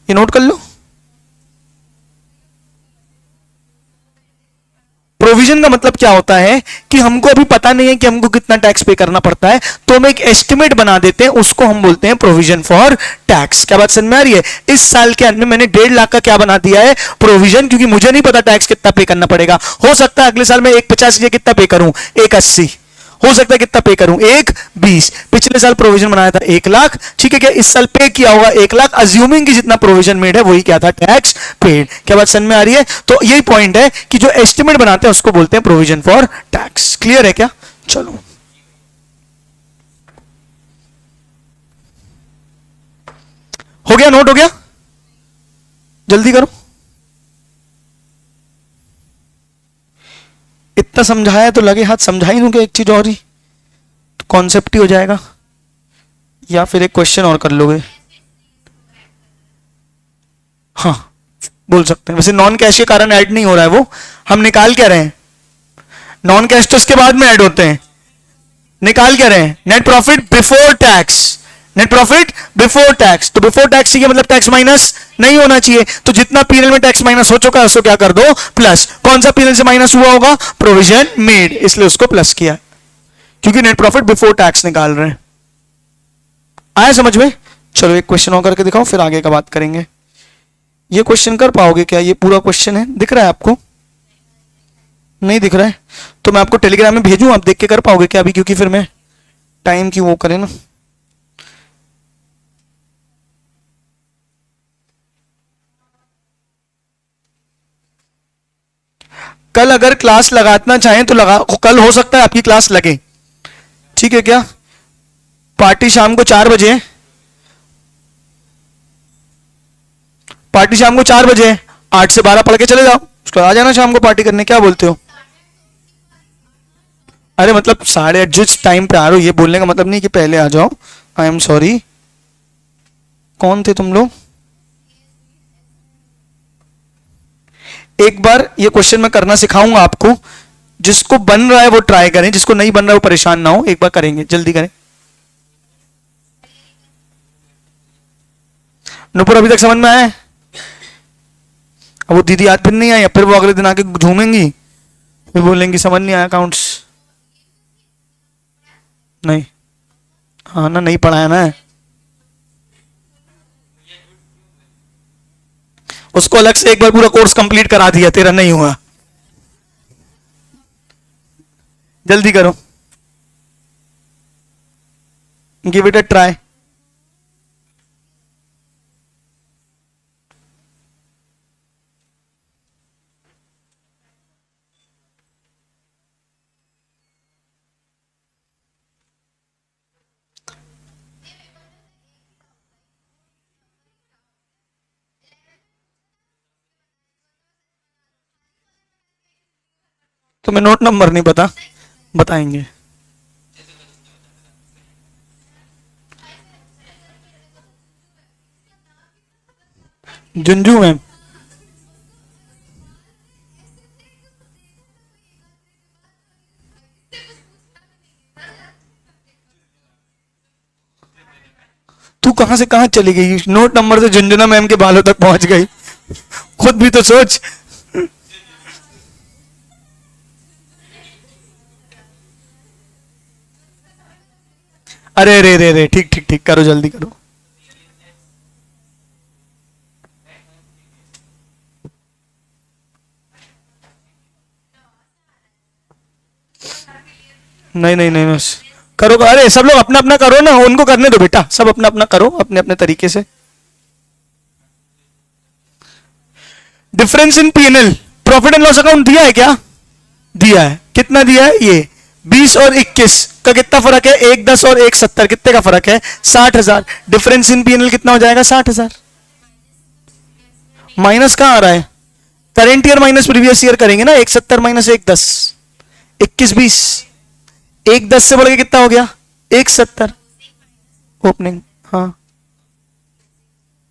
ये नोट कर लो। प्रोविजन का मतलब क्या होता है कि हमको अभी पता नहीं है कि हमको कितना टैक्स पे करना पड़ता है, तो हम एक एस्टिमेट बना देते हैं, उसको हम बोलते हैं प्रोविजन फॉर टैक्स। क्या बात समझ में आ रही है? इस साल के अंत में मैंने 1.5 लाख का क्या बना दिया है, प्रोविजन, क्योंकि मुझे नहीं पता टैक्स कितना पे करना पड़ेगा। हो सकता है अगले साल मैं 1.50 की कितना पे करूं, 1.80, हो सकता है कितना पे करूं, 1.20। पिछले साल प्रोविजन बनाया था 1 लाख, ठीक है क्या, इस साल पे किया होगा 1 लाख, अज्यूमिंग कि जितना प्रोविजन मेड है वही क्या था, टैक्स पेड। क्या बात समझ में आ रही है? तो यही पॉइंट है कि जो एस्टिमेट बनाते हैं उसको बोलते हैं प्रोविजन फॉर टैक्स। क्लियर है क्या? चलो, हो गया, नोट हो गया, जल्दी करो। इतना समझाया तो लगे हाथ समझा ही दूंगा, एक चीज और ही तो कॉन्सेप्ट ही हो जाएगा, या फिर एक क्वेश्चन और कर लोगे? हाँ, बोल सकते हैं। वैसे नॉन कैश के कारण ऐड नहीं हो रहा है, वो हम निकाल क्या रहे हैं, नॉन कैश तो इसके बाद में ऐड होते हैं, निकाल क्या रहे हैं, net profit before tax, net profit before tax. तो बिफोर टैक्स ये मतलब टैक्स माइनस नहीं होना चाहिए, तो जितना पीरियड में टैक्स माइनस हो चुका है उसको क्या कर दो, प्लस। कौन सा पीरियड से माइनस हुआ होगा, प्रोविजन मेड, इसलिए उसको प्लस किया, क्योंकि नेट प्रॉफिट बिफोर टैक्स निकाल रहे हैं। आया समझ में? चलो एक क्वेश्चन और करके दिखाओ, फिर आगे का बात करेंगे। ये क्वेश्चन कर पाओगे क्या? ये पूरा क्वेश्चन है, दिख रहा है आपको? नहीं दिख रहा है तो मैं आपको टेलीग्राम में भेजूं, आप देख के कर पाओगे क्या अभी? क्योंकि फिर मैं टाइम की वो करें ना। कल अगर क्लास लगाना चाहें तो लगा, कल हो सकता है आपकी क्लास लगे, ठीक है क्या? पार्टी शाम को 4 बजे है, पार्टी शाम को 4 बजे है, 8 से 12 पढ़ के चले जाओ, उसको आ जाना शाम को पार्टी करने। क्या बोलते हो? अरे मतलब 8:30 जिस टाइम पे आ रहे हो, ये बोलने का मतलब नहीं कि पहले आ जाओ। आई एम सॉरी, कौन थे तुम लोग? एक बार ये क्वेश्चन मैं करना सिखाऊंगा आपको, जिसको बन रहा है वो ट्राई करें, जिसको नहीं बन रहा है वो परेशान ना हो, एक बार करेंगे, जल्दी करें। नुपुर अभी तक समझ में आया? अब वो दीदी आज फिर नहीं आई, फिर वो अगले दिन आके झूमेंगी, फिर बोलेंगी समझ नहीं आया अकाउंट्स। नहीं, हाँ ना, नहीं पढ़ाया ना, उसको अलग से एक बार पूरा कोर्स कंप्लीट करा दिया, तेरा नहीं हुआ। जल्दी करो, गिव इट अ ट्राई। तुम्हें नोट नंबर नहीं पता? बताएंगे। जुंजू मैम, तू कहां से कहां चली गई, नोट नंबर से झुंझुना मैम के बालों तक पहुंच गई, खुद भी तो सोच। अरे रे रे रे, ठीक ठीक ठीक, करो जल्दी करो। नहीं नहीं नहीं, बस करो। अरे सब लोग अपना अपना करो ना, उनको करने दो बेटा, सब अपना अपना करो अपने अपने तरीके से। Difference in PNL, profit and loss account दिया है क्या? दिया है। कितना दिया है? ये 20 और 21 का कितना फर्क है? 1.10 और 1.70, कितने का फर्क है? 60,000। डिफरेंस इन पीएनएल कितना हो जाएगा? 60,000। माइनस कहां आ रहा है? Current year minus previous year करेंगे ना, 1.70 माइनस 1.10, 21-20, 1.10 से बढ़ के कितना हो गया? 1.70 ओपनिंग, हाँ,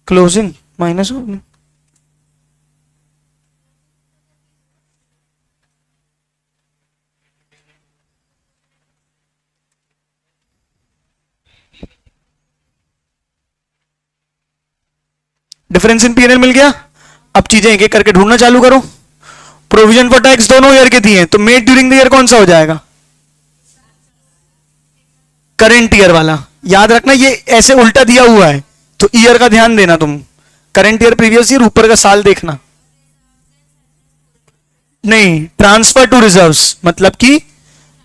closing minus opening. Difference in PNL मिल गया। अब चीजें एक एक करके ढूंढना चालू करो। प्रोविजन फॉर टैक्स दोनों ईयर के दिए हैं, तो मेड ड्यूरिंग द ईयर कौन सा हो जाएगा? करंट ईयर वाला। याद रखना ये ऐसे उल्टा दिया हुआ है, तो ईयर का ध्यान देना तुम। करंट ईयर, प्रीवियस ईयर, ऊपर का साल देखना। नहीं, ट्रांसफर टू रिजर्व्स मतलब कि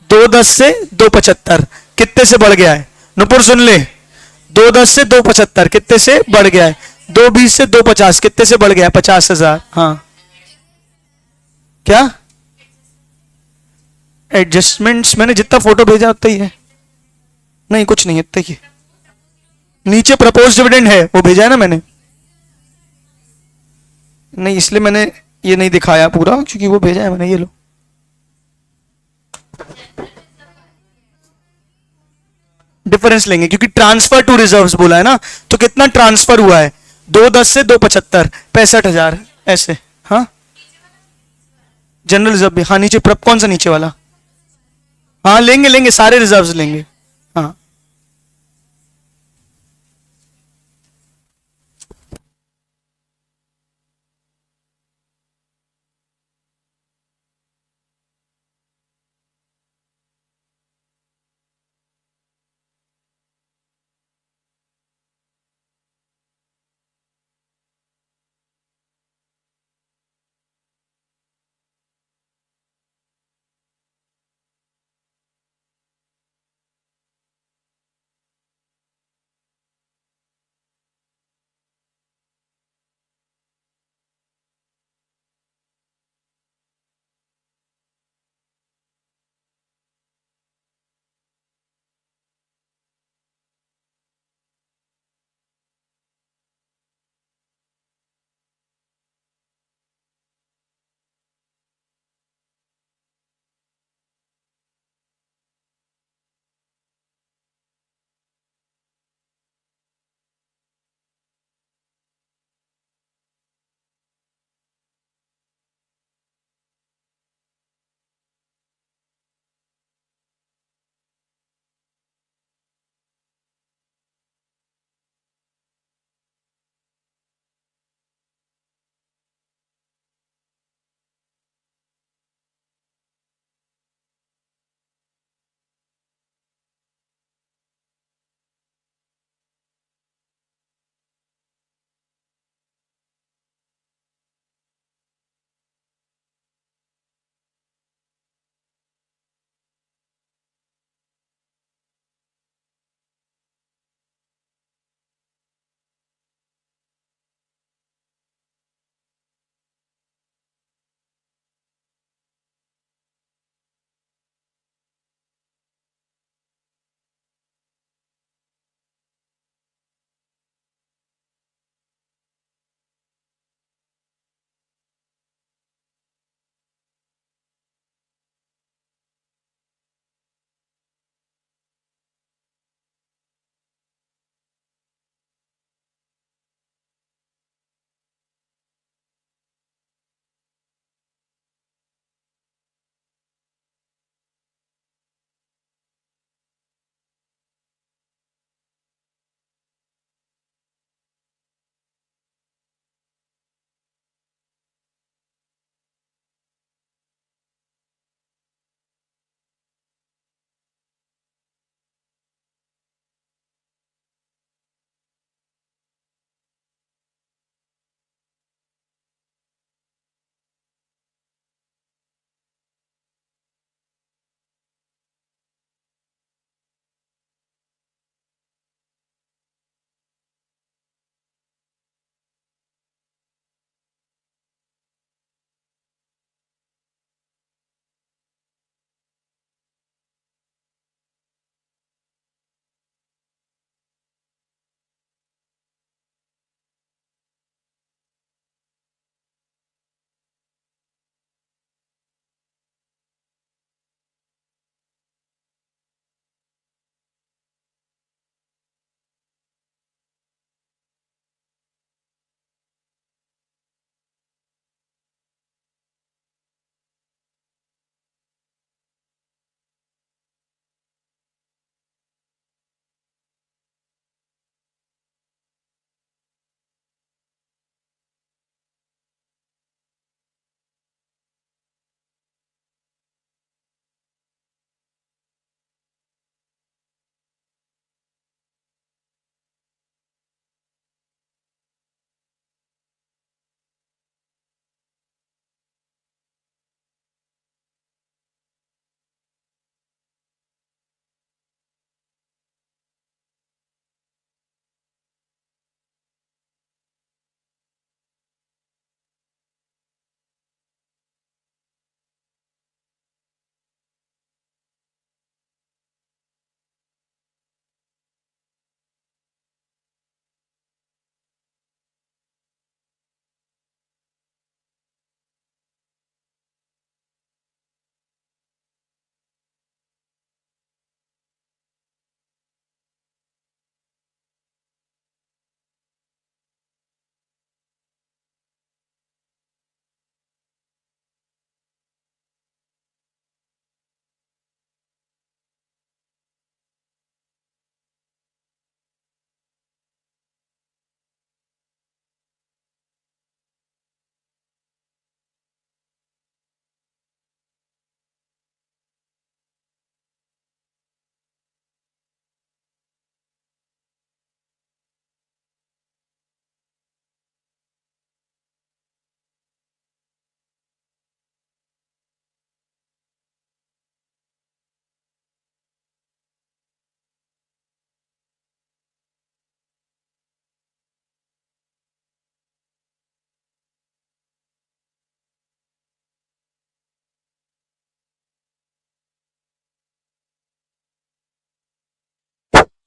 210 से 275 कितने से बढ़ गया है? नुपुर सुन ले, 210 से 275 कितने से बढ़ गया है? 220 से 250 कितने से बढ़ गया है? 50,000। हाँ, क्या एडजस्टमेंट्स? मैंने जितना फोटो भेजा उतना ही है। नहीं कुछ नहीं, इतना ही है। नीचे प्रपोज डिविडेंड है, वो भेजा है ना मैंने। नहीं, इसलिए मैंने ये नहीं दिखाया पूरा, क्योंकि वो भेजा है मैंने। ये लो, डिफरेंस लेंगे क्योंकि ट्रांसफर टू रिजर्व्स बोला है ना, तो कितना ट्रांसफर हुआ है? 210 से 275, 65,000 ऐसे। हाँ, जनरल रिजर्व भी। हाँ नीचे प्रप, कौन सा नीचे वाला? हाँ लेंगे लेंगे, सारे रिजर्व्स लेंगे। हाँ,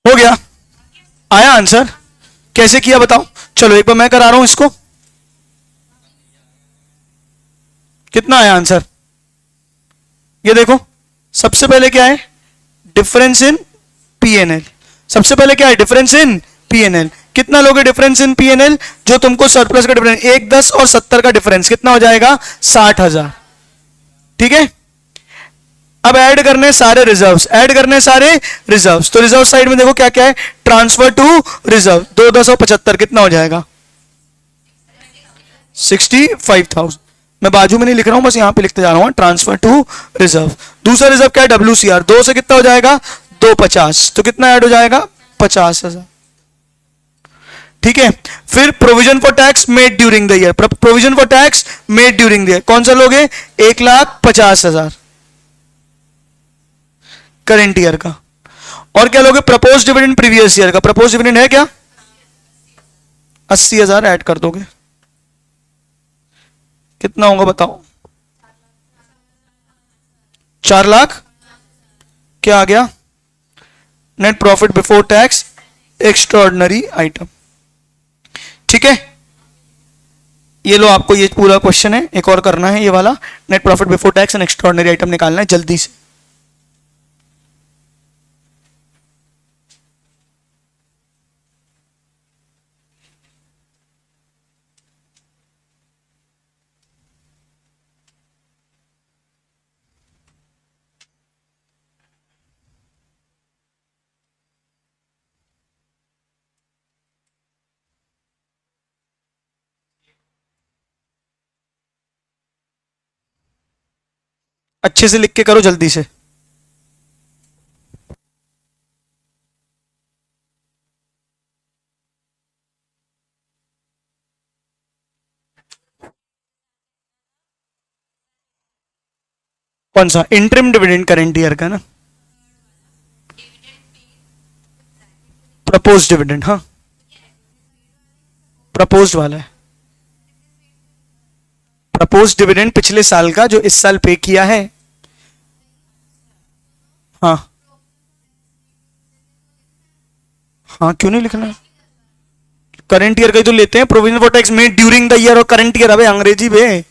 हो गया? आया आंसर? कैसे किया बताओ? चलो एक बार मैं करा रहा हूं इसको। कितना आया आंसर? ये देखो, सबसे पहले क्या है? Difference in PNL. सबसे पहले क्या है? Difference in PNL. कितना लोगे डिफरेंस इन पीएनएल? जो तुमको सरप्लस का डिफरेंस 1, 10 और 70 का डिफरेंस कितना हो जाएगा? 60,000। ठीक है, अब ऐड करने सारे रिजर्व्स, ऐड करने सारे रिजर्व्स। तो रिजर्व साइड में देखो क्या क्या है? ट्रांसफर टू रिजर्व 2, 10 और 75 कितना हो जाएगा? 65,000। मैं बाजू में नहीं लिख रहा हूं, बस यहां पे लिखते जा रहा हूं, ट्रांसफर टू रिजर्व। दूसरा रिजर्व क्या है? WCR। 2 से कितना हो जाएगा? 250। तो कितना ऐड हो जाएगा? 50,000। ठीक है, फिर provision for tax made during the year. Provision for tax made during the year कौन सा लोगे? 1,50,000 करेंट ईयर का। और क्या लोगे? प्रपोज डिविडेंड प्रीवियस ईयर का। प्रपोज डिविडेंड है क्या? 80,000 ऐड कर दोगे। कितना होगा बताओ? 4 लाख। क्या आ गया? Net profit before tax extra ordinary item. ठीक है, ये लो आपको ये पूरा क्वेश्चन है, एक और करना है ये वाला। Net profit before tax and extra ordinary item निकालना है जल्दी से। अच्छे से लिख के करो जल्दी से। कौन सा? इंटरिम डिविडेंड करेंट ईयर का ना? प्रपोज डिविडेंड, हाँ प्रपोज वाला है। प्रपोज डिविडेंड पिछले साल का जो इस साल पे किया है। हाँ हाँ, क्यों नहीं लिखना? करंट ईयर का ही तो लेते हैं। Provision for tax made during the year और करंट ईयर। अबे अंग्रेजी में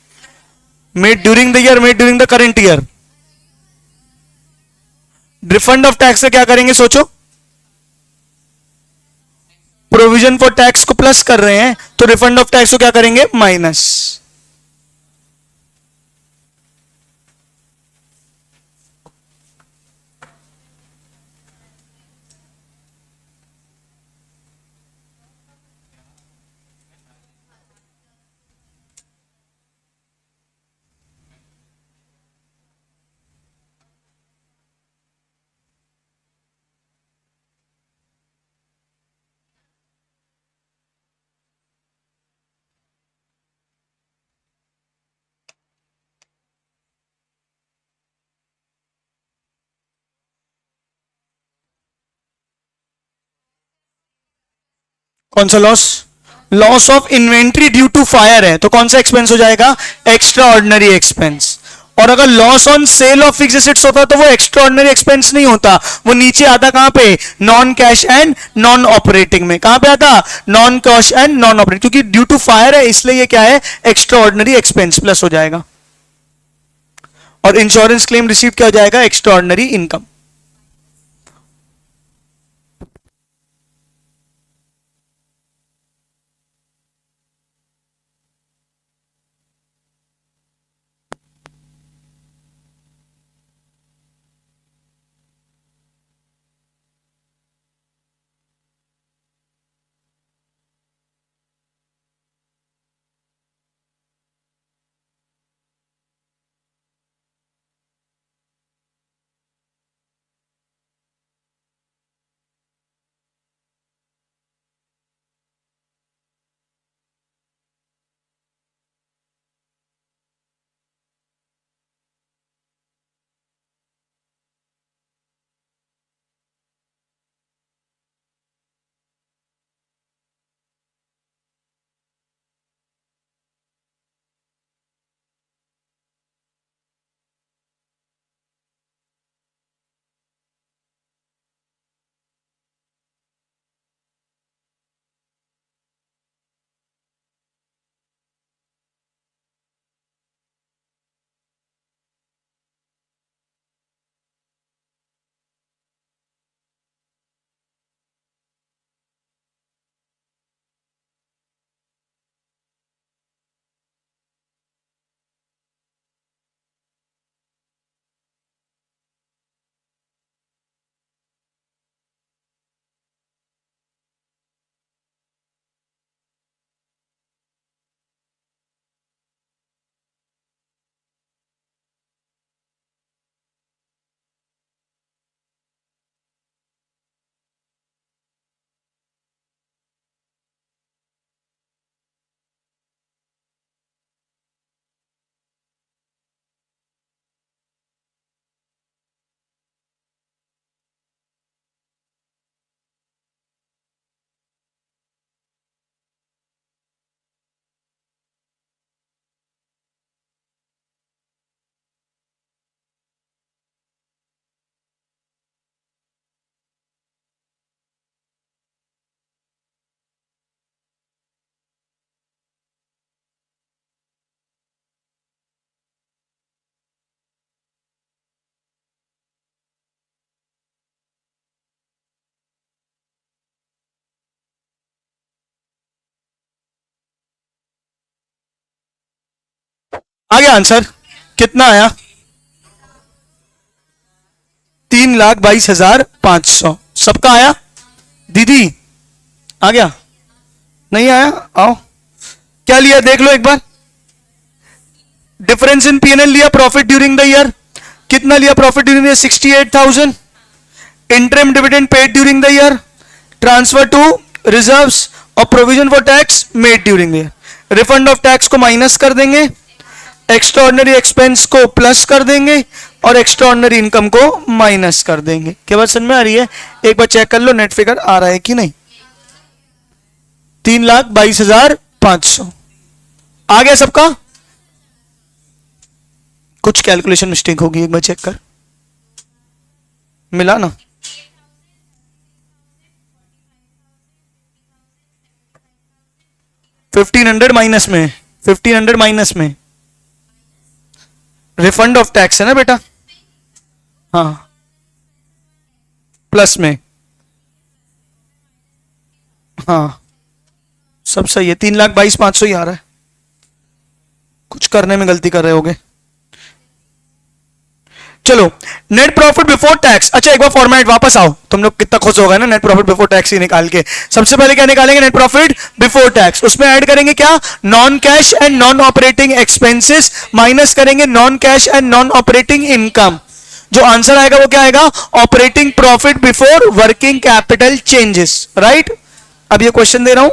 made during the year, made during the current year. Refund of tax से क्या करेंगे सोचो? प्रोविजन फॉर टैक्स को प्लस कर रहे हैं तो रिफंड ऑफ टैक्स को क्या करेंगे? माइनस। कौन सा loss? Loss of inventory due to fire है तो कौन सा एक्सपेंस हो जाएगा? Extraordinary expense. और अगर loss on sale of fix assets होता तो वो एक्स्ट्रा ऑर्डिनरी एक्सपेंस नहीं होता, वो नीचे आता कहां पे? Non cash and non operating में। कहां पे आता? Non cash and non operating. क्योंकि ड्यू टू फायर है इसलिए ये क्या है? एक्स्ट्रा ऑर्डिनरी एक्सपेंस प्लस हो जाएगा। और इंश्योरेंस क्लेम रिसीव क्या हो जाएगा? Extra ordinary income. आ गया आंसर? कितना आया? 3,22,500 सबका आया? दीदी आ गया? नहीं आया? आओ, क्या लिया देख लो एक बार। डिफरेंस इन पीएनएल लिया, प्रॉफिट ड्यूरिंग द ईयर। कितना लिया profit during the year? 68,000। Interim dividend paid during the year, transfer to reserves और provision for tax made during the year. Refund of tax को माइनस कर देंगे, एक्स्ट्राऑर्डिनरी एक्सपेंस को प्लस कर देंगे और एक्स्ट्राऑर्डिनरी इनकम को माइनस कर देंगे। क्या बात समझ में आ रही है? एक बार चेक कर लो नेट फिगर आ रहा है कि नहीं। 3,22,500 आ गया सबका? कुछ कैलकुलेशन मिस्टेक होगी, एक बार चेक कर। मिला ना? फिफ्टीन हंड्रेड माइनस में रिफंड ऑफ टैक्स है ना बेटा? हाँ, प्लस में। हाँ सब सही है, 3,22,500 ही आ रहा है। कुछ करने में गलती कर रहे होगे। चलो, नेट प्रॉफिट बिफोर टैक्स। अच्छा एक बार फॉर्मेट वापस आओ, तुम लोग कितना खुश हो गए ना नेट प्रॉफिट बिफोर टैक्स ही निकाल के। सबसे पहले क्या निकालेंगे? Net profit before tax. उसमें ऐड करेंगे क्या? Non cash and non operating expenses minus करेंगे non cash and non operating income. जो आंसर आएगा वो क्या आएगा? Operating profit before working capital changes. Right? अब ये क्वेश्चन दे रहा हूं,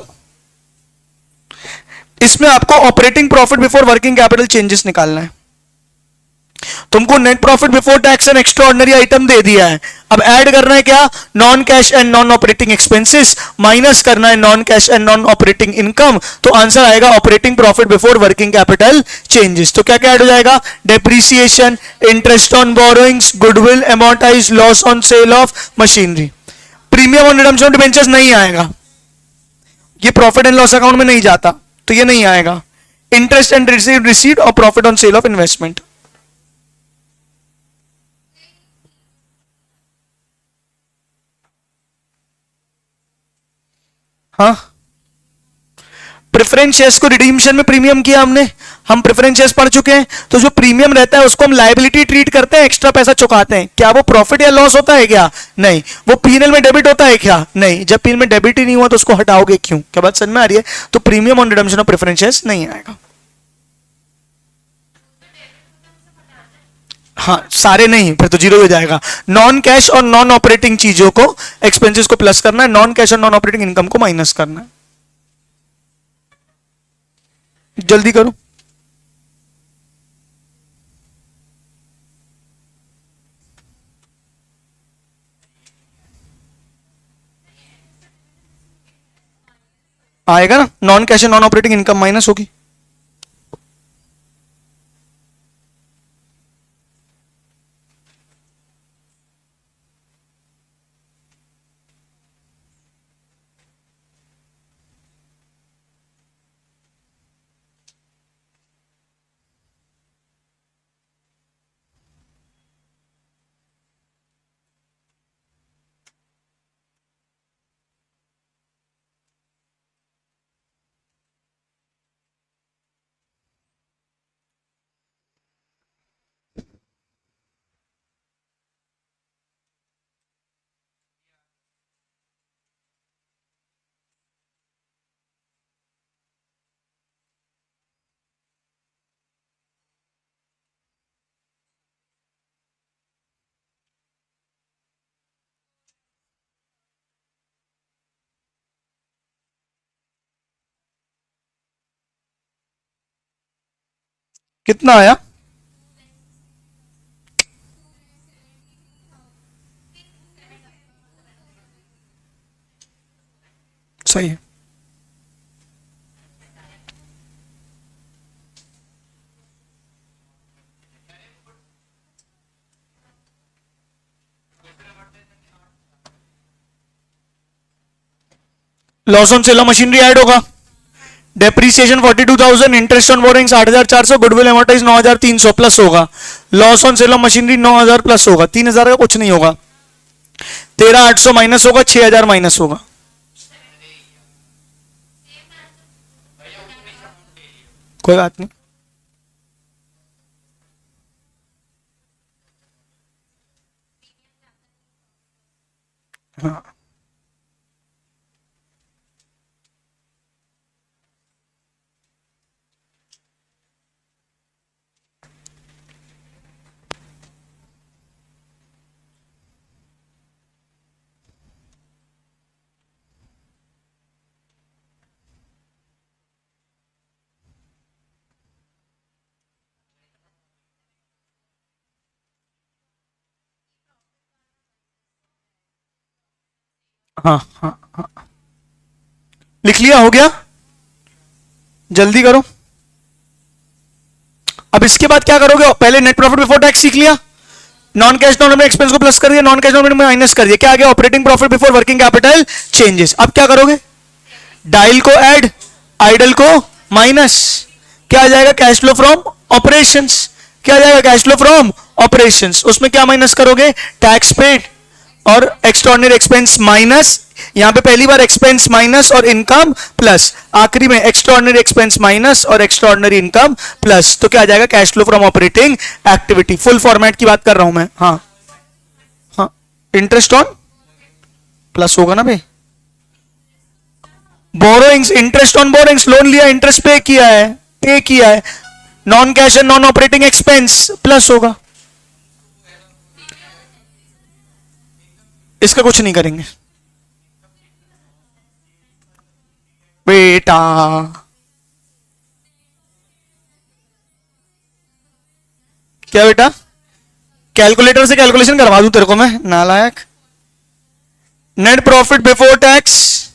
इसमें आपको operating profit before working capital changes निकालना है। तुमको net profit before tax and extra ordinary item दे दिया है, अब ऐड करना है क्या? Non cash and non operating expenses minus करना है non cash and non operating income. तो आंसर आएगा operating profit before working capital changes. तो क्या क्या ऐड हो जाएगा? Depreciation, interest on borrowings, goodwill, amortise, loss on sale of machinery. Premium on redemption of debentures नहीं आएगा, ये प्रॉफिट एंड लॉस अकाउंट में नहीं जाता, तो ये नहीं आएगा। इंटरेस्ट एंड रिसीट और profit on sale of investment. हाँ, प्रेफरेंस शेयर्स को रिडीम्शन में प्रीमियम किया हमने, हम प्रेफरेंस शेयर्स पढ़ चुके हैं। तो जो प्रीमियम रहता है उसको हम लायबिलिटी ट्रीट करते हैं, एक्स्ट्रा पैसा चुकाते हैं। क्या वो प्रॉफिट या लॉस होता है क्या? नहीं। वो पीएनएल में डेबिट होता है क्या? नहीं। जब पीएनएल में डेबिट ही नहीं हुआ तो उसको हटाओगे क्यों? क्या बात समझ में आ रही है? तो premium on redemption of preference shares नहीं आएगा। हाँ सारे नहीं, फिर तो जीरो हो जाएगा। नॉन कैश और नॉन ऑपरेटिंग चीजों को, एक्सपेंसेस को प्लस करना है, नॉन कैश और नॉन ऑपरेटिंग इनकम को माइनस करना है। जल्दी करो। आएगा ना? नॉन कैश और नॉन ऑपरेटिंग इनकम माइनस होगी। कितना आया? सही है। Loss on sale of machinery add होगा, depreciation 42,000, interest on borrowings 8,400, goodwill amortise 9,300 plus होगा। Loss on sale of machinery 9,000 plus होगा, 3,000 का कुछ नहीं होगा। 13,800 माइनस होगा, 6,000 माइनस होगा। कोई बात नहीं। हाँ हाँ हाँ हाँ, लिख लिया, हो गया, जल्दी करो। अब इसके बाद क्या करोगे, पहले नेट प्रॉफिट बिफोर टैक्स सीख लिया, नॉन कैश नॉन एक्सपेंस को प्लस कर दिया, नॉन कैश नॉन में माइनस कर दिया, क्या आ गया, operating profit before working capital changes. अब क्या करोगे, डायल को ऐड, आइडल को माइनस, क्या आ जाएगा, कैश फ्लो फ्रॉम ऑपरेशंस, क्या आ जाएगा, कैश फ्लो फ्रॉम ऑपरेशंस, उसमें क्या माइनस करोगे, टैक्स पेड और एक्स्ट्राऑर्डिनरी एक्सपेंस माइनस, यहां पे पहली बार एक्सपेंस माइनस और इनकम प्लस, आखिरी में एक्स्ट्राऑर्डिनरी एक्सपेंस माइनस और एक्स्ट्राऑर्डिनरी इनकम प्लस, तो क्या आ जाएगा, cash flow from operating activity. Full format की बात कर रहा हूं मैं। हाँ हाँ, इंटरेस्ट ऑन प्लस होगा ना भाई, borrowings, interest on borrowings, loan लिया, इंटरेस्ट पे किया है, non cash and non operating expense plus होगा, इसका कुछ नहीं करेंगे बेटा। क्या बेटा, कैलकुलेटर से कैलकुलेशन करवा दूं तेरे को मैं, नालायक। Net profit before tax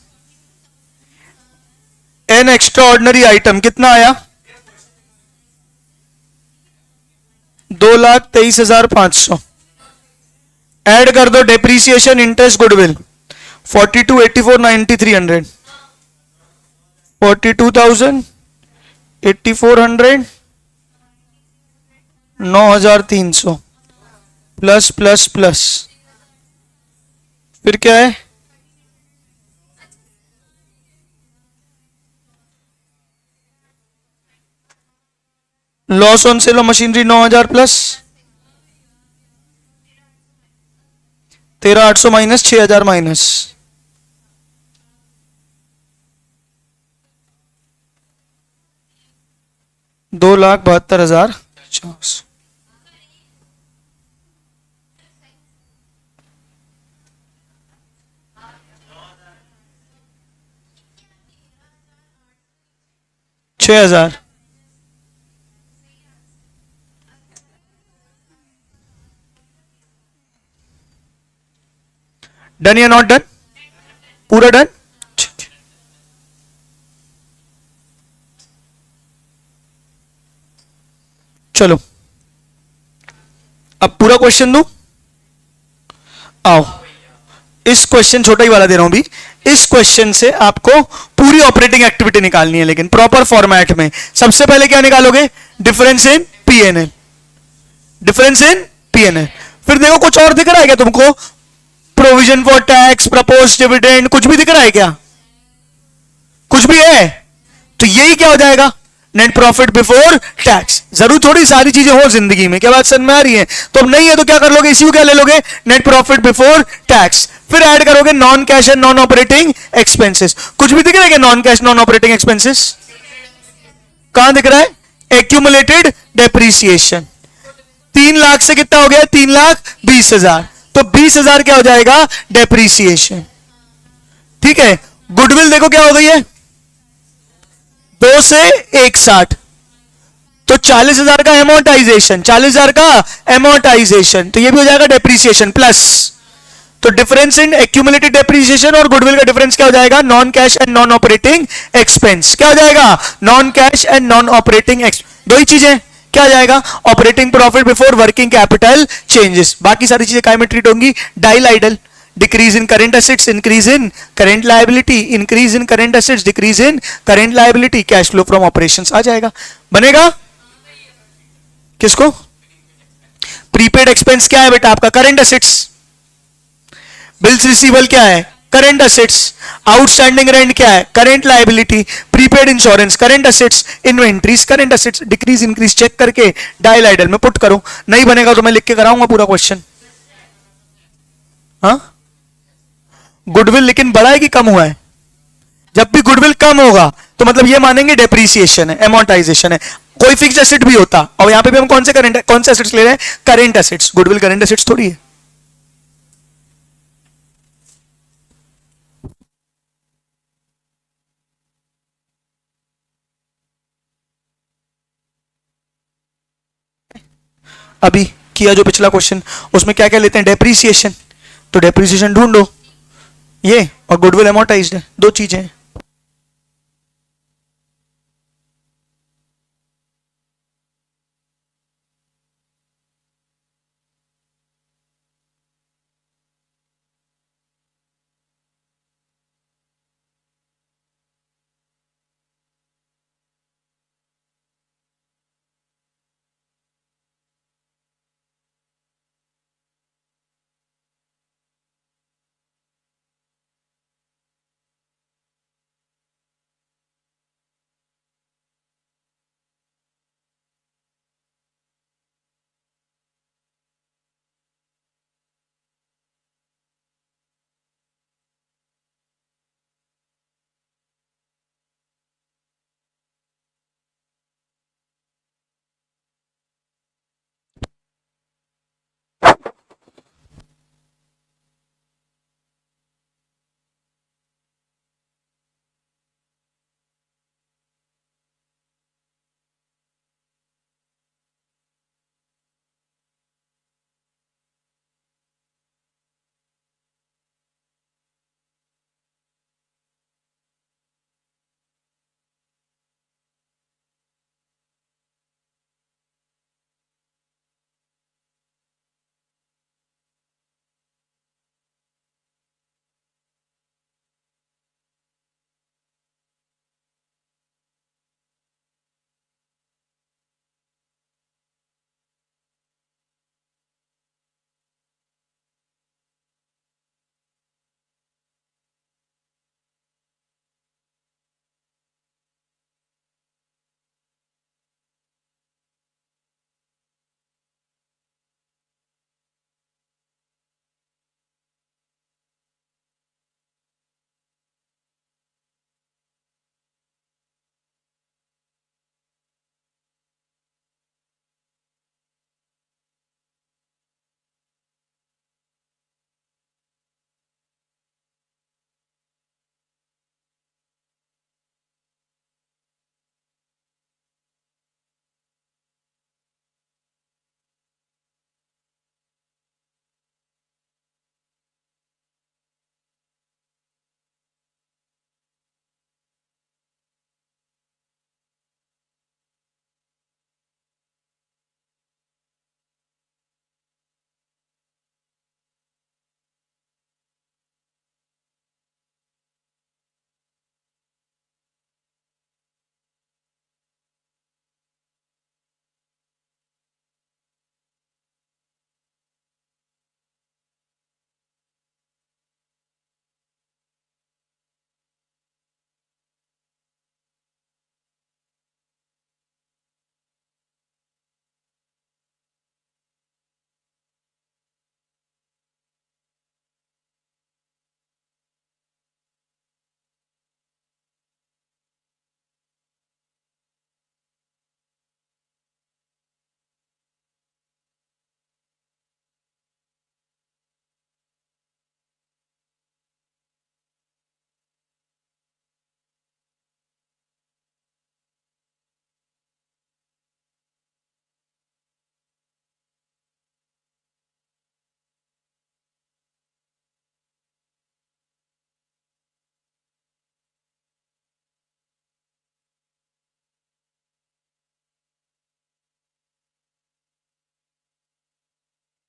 an extra ordinary item कितना आया, 2,23,500। ऐड कर दो depreciation, interest, goodwill, 42, 84, 90, 300, 42,000, 8,400, 9,300 plus plus plus, फिर क्या है, loss on sale of machinery 9,000 plus 13,800 minus 6,000 minus 2,72,050। 6,000, done या नॉट डन, पूरा डन। चलो अब पूरा क्वेश्चन दूं, आओ, इस क्वेश्चन छोटा ही वाला दे रहा हूं भी, इस क्वेश्चन से आपको पूरी ऑपरेटिंग एक्टिविटी निकालनी है, लेकिन प्रॉपर फॉर्मेट में। सबसे पहले क्या निकालोगे, difference in PNL, difference in PNL. फिर देखो कुछ और दिख रहा है क्या तुमको, provision for tax, propose dividend, कुछ भी दिख रहा है क्या, कुछ भी है, तो यही क्या हो जाएगा, नेट प्रॉफिट बिफोर टैक्स। जरूर थोड़ी सारी चीजें हो जिंदगी में, क्या बात समझ में आ रही है, तो अब नहीं है तो क्या कर लोगे, इसी को क्या ले लोगे, नेट प्रॉफिट बिफोर टैक्स, फिर ऐड करोगे non cash and non operating expenses. कुछ भी दिख रहा है क्या, non cash non operating expenses, कहां दिख रहा है, एक्यूमुलेटेड डेप्रीसिएशन, 3 लाख से कितना हो गया, 3,20,000, तो 20,000 क्या हो जाएगा, डेप्रीसिएशन। ठीक है, गुडविल देखो क्या हो गई है, 2 से 160, तो 40,000 का एमोर्टाइजेशन, 40,000 का एमोर्टाइजेशन, तो ये भी हो जाएगा डेप्रीसिएशन प्लस, तो डिफरेंस इन एक्यूमुलेटेड डेप्रीसिएशन और गुडविल का डिफरेंस क्या हो जाएगा, non cash and non operating expense, क्या हो जाएगा, non cash and non operating expense, दो ही चीजें, क्या आ जाएगा, operating profit before working capital changes. बाकी सारी चीजें काय में ट्रीट होंगी, dial idle, decrease in current assets, increase in current liability, increase in current assets, decrease in current liability, cash flow from operations आ जाएगा, बनेगा। किसको, प्रीपेड एक्सपेंस क्या है बेटा आपका, करंट एसेट्स, बिल्स रिसीवेबल क्या है, करंट एसेट्स, आउटस्टैंडिंग रेंट क्या है, current liability, prepaid insurance current assets, inventories current assets, decrease increase check करके डायल आइडल में पुट करो। नहीं बनेगा तो मैं लिख के कराऊंगा पूरा क्वेश्चन। हाँ गुडविल लेकिन बढ़ा है कि कम हुआ है? जब भी गुडविल कम होगा तो मतलब ये मानेंगे डेप्रीसिएशन है, एमोर्टाइजेशन है। कोई फिक्स एसेट भी होता, और यहां पे भी हम कौन से एसेट्स ले रहे हैं? Current assets. Goodwill current assets थोड़ी है। अभी किया जो पिछला क्वेश्चन, उसमें क्या क्या लेते हैं? डेप्रीसिएशन। तो डेप्रीसिएशन ढूंढो, ये और गुडविल एमोर्टाइज्ड है, दो चीजें हैं।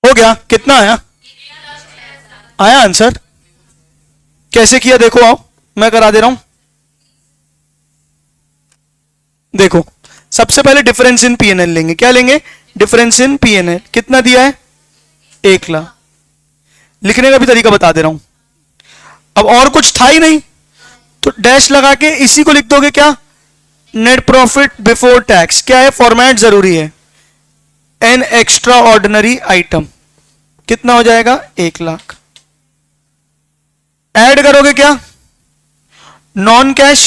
हो गया? कितना आया? आया आंसर? कैसे किया देखो, आओ मैं करा दे रहा हूं। देखो, सबसे पहले डिफरेंस इन पीएनएल लेंगे। क्या लेंगे? Difference in PNL. कितना दिया है? 1,00,000। लिखने का भी तरीका बता दे रहा हूं। अब और कुछ था ही नहीं तो डैश लगा के इसी को लिख दोगे। क्या? Net profit before tax. क्या है? फॉर्मेट जरूरी है। An extra ordinary item. कितना हो जाएगा? 1,00,000। ऐड करोगे क्या, non cash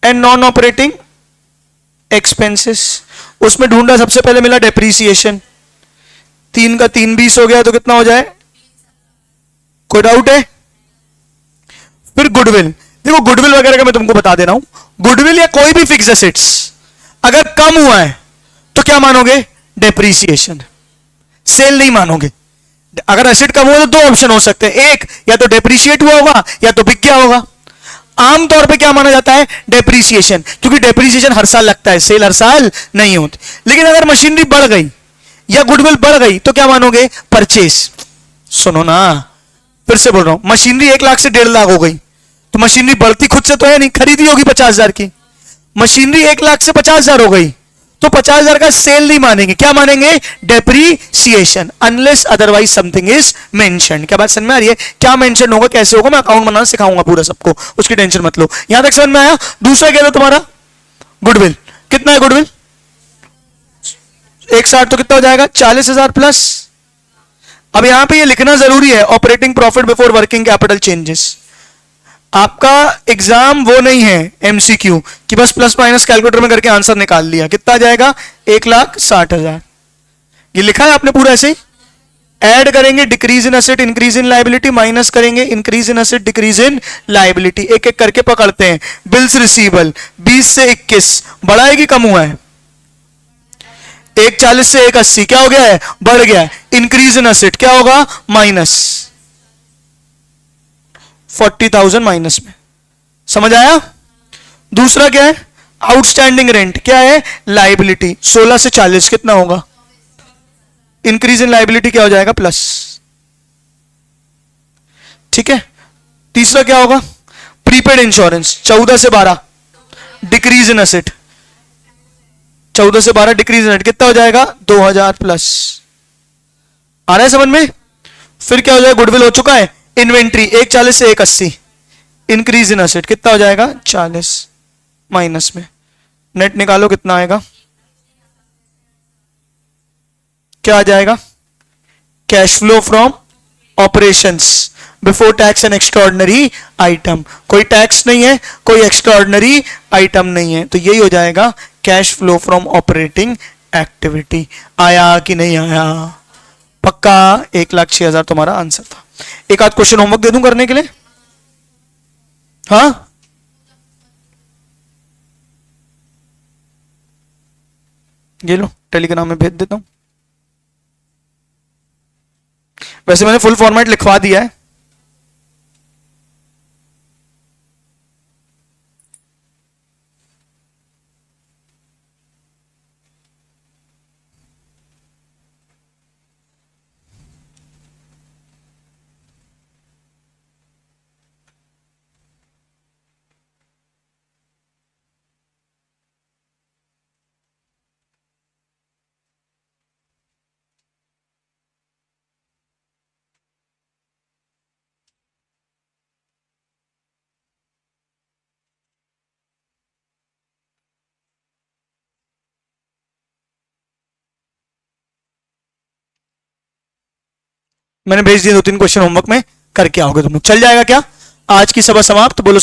and non operating expenses. उसमें ढूंढा, सबसे पहले मिला डेप्रीसिएशन, 3 का 3 20 हो गया, तो कितना हो जाए, कोई डाउट है? फिर गुडविल, देखो गुडविल वगैरह का मैं तुमको बता दे रहा हूं। गुडविल या कोई भी फिक्स एसेट्स अगर कम हुआ है तो क्या मानोगे, डेप्रीसिएशन, सेल नहीं मानोगे। अगर एसेट कम हुआ तो 2 ऑप्शन हो सकते हैं, एक या तो डेप्रीशिएट हुआ होगा या तो बिक गया होगा। आमतौर पे क्या माना जाता है, डेप्रीसिएशन, क्योंकि डेप्रीसिएशन हर साल लगता है, सेल हर साल नहीं होती। लेकिन अगर मशीनरी बढ़ गई या गुडविल बढ़ गई तो क्या मानोगे, परचेस। सुनो ना, फिर से बोल रहा हूं, मशीनरी 1 लाख से 1.5 लाख हो गई तो मशीनरी बढ़ती खुद से तो है नहीं, खरीदी होगी 50,000 की। मशीनरी 1 लाख से 50,000 हो गई तो 50,000 का सेल नहीं मानेंगे, क्या मानेंगे, depreciation, unless otherwise something is mention. क्या बात समझ में आ रही है? क्या मेंशन होगा, कैसे होगा, मैं अकाउंट बनाना सिखाऊंगा पूरा सबको, उसकी टेंशन मत लो। यहां तक समझ में आया? दूसरा क्या था तुम्हारा, गुडविल। कितना है गुडविल, 160, तो कितना हो जाएगा, 40,000 प्लस। अब यहां पे ये लिखना जरूरी है, operating profit before working capital changes. आपका एग्जाम वो नहीं है एमसीक्यू कि बस प्लस माइनस कैलकुलेटर में करके आंसर निकाल लिया। कितना आ जाएगा, 1,60,000। ये लिखा है आपने पूरा ऐसे ही। ऐड करेंगे decrease in asset increase in liability, minus करेंगे increase in asset decrease in liability. एक एक करके पकड़ते हैं। बिल्स रिसीवेबल 20 से 21 बढ़ा है कि कम हुआ है, 140 से 180 क्या हो गया है, बढ़ गया है। इंक्रीज इन एसेट क्या होगा, माइनस 40,000 माइनस में। समझ आया? दूसरा क्या है, आउटस्टैंडिंग रेंट क्या है, लाइबिलिटी 16 से 40 कितना होगा, इंक्रीज इन लाइबिलिटी क्या हो जाएगा, प्लस। ठीक है। तीसरा क्या होगा, प्रीपेड इंश्योरेंस 14 से 12 डिक्रीज इन एसेट, 14 से 12 डिक्रीज इन एसेट कितना हो जाएगा, 2,000 प्लस। आ रहा है समझ में? फिर क्या हो जाएगा, गुडविल हो चुका है। इन्वेंट्री 140 से 180 इंक्रीज इन एसेट कितना हो जाएगा, 40 माइनस में। नेट निकालो कितना आएगा, क्या आ जाएगा, cash flow from operations before tax and extraordinary item. कोई टैक्स नहीं है, कोई एक्स्ट्राऑर्डिनरी आइटम नहीं है, तो यही हो जाएगा cash flow from operating activity. आया कि नहीं आया? पक्का 1,06,000 तुम्हारा आंसर था। एक आध क्वेश्चन होमवर्क दे दूं करने के लिए? हाँ, ये लो टेलीग्राम में भेज देता हूं। वैसे मैंने फुल फॉर्मेट लिखवा दिया है। मैंने भेज दिया 2-3 क्वेश्चन होमवर्क में, करके आओगे तुम लोग। चल जाएगा क्या? आज की सभा समाप्त। बोलो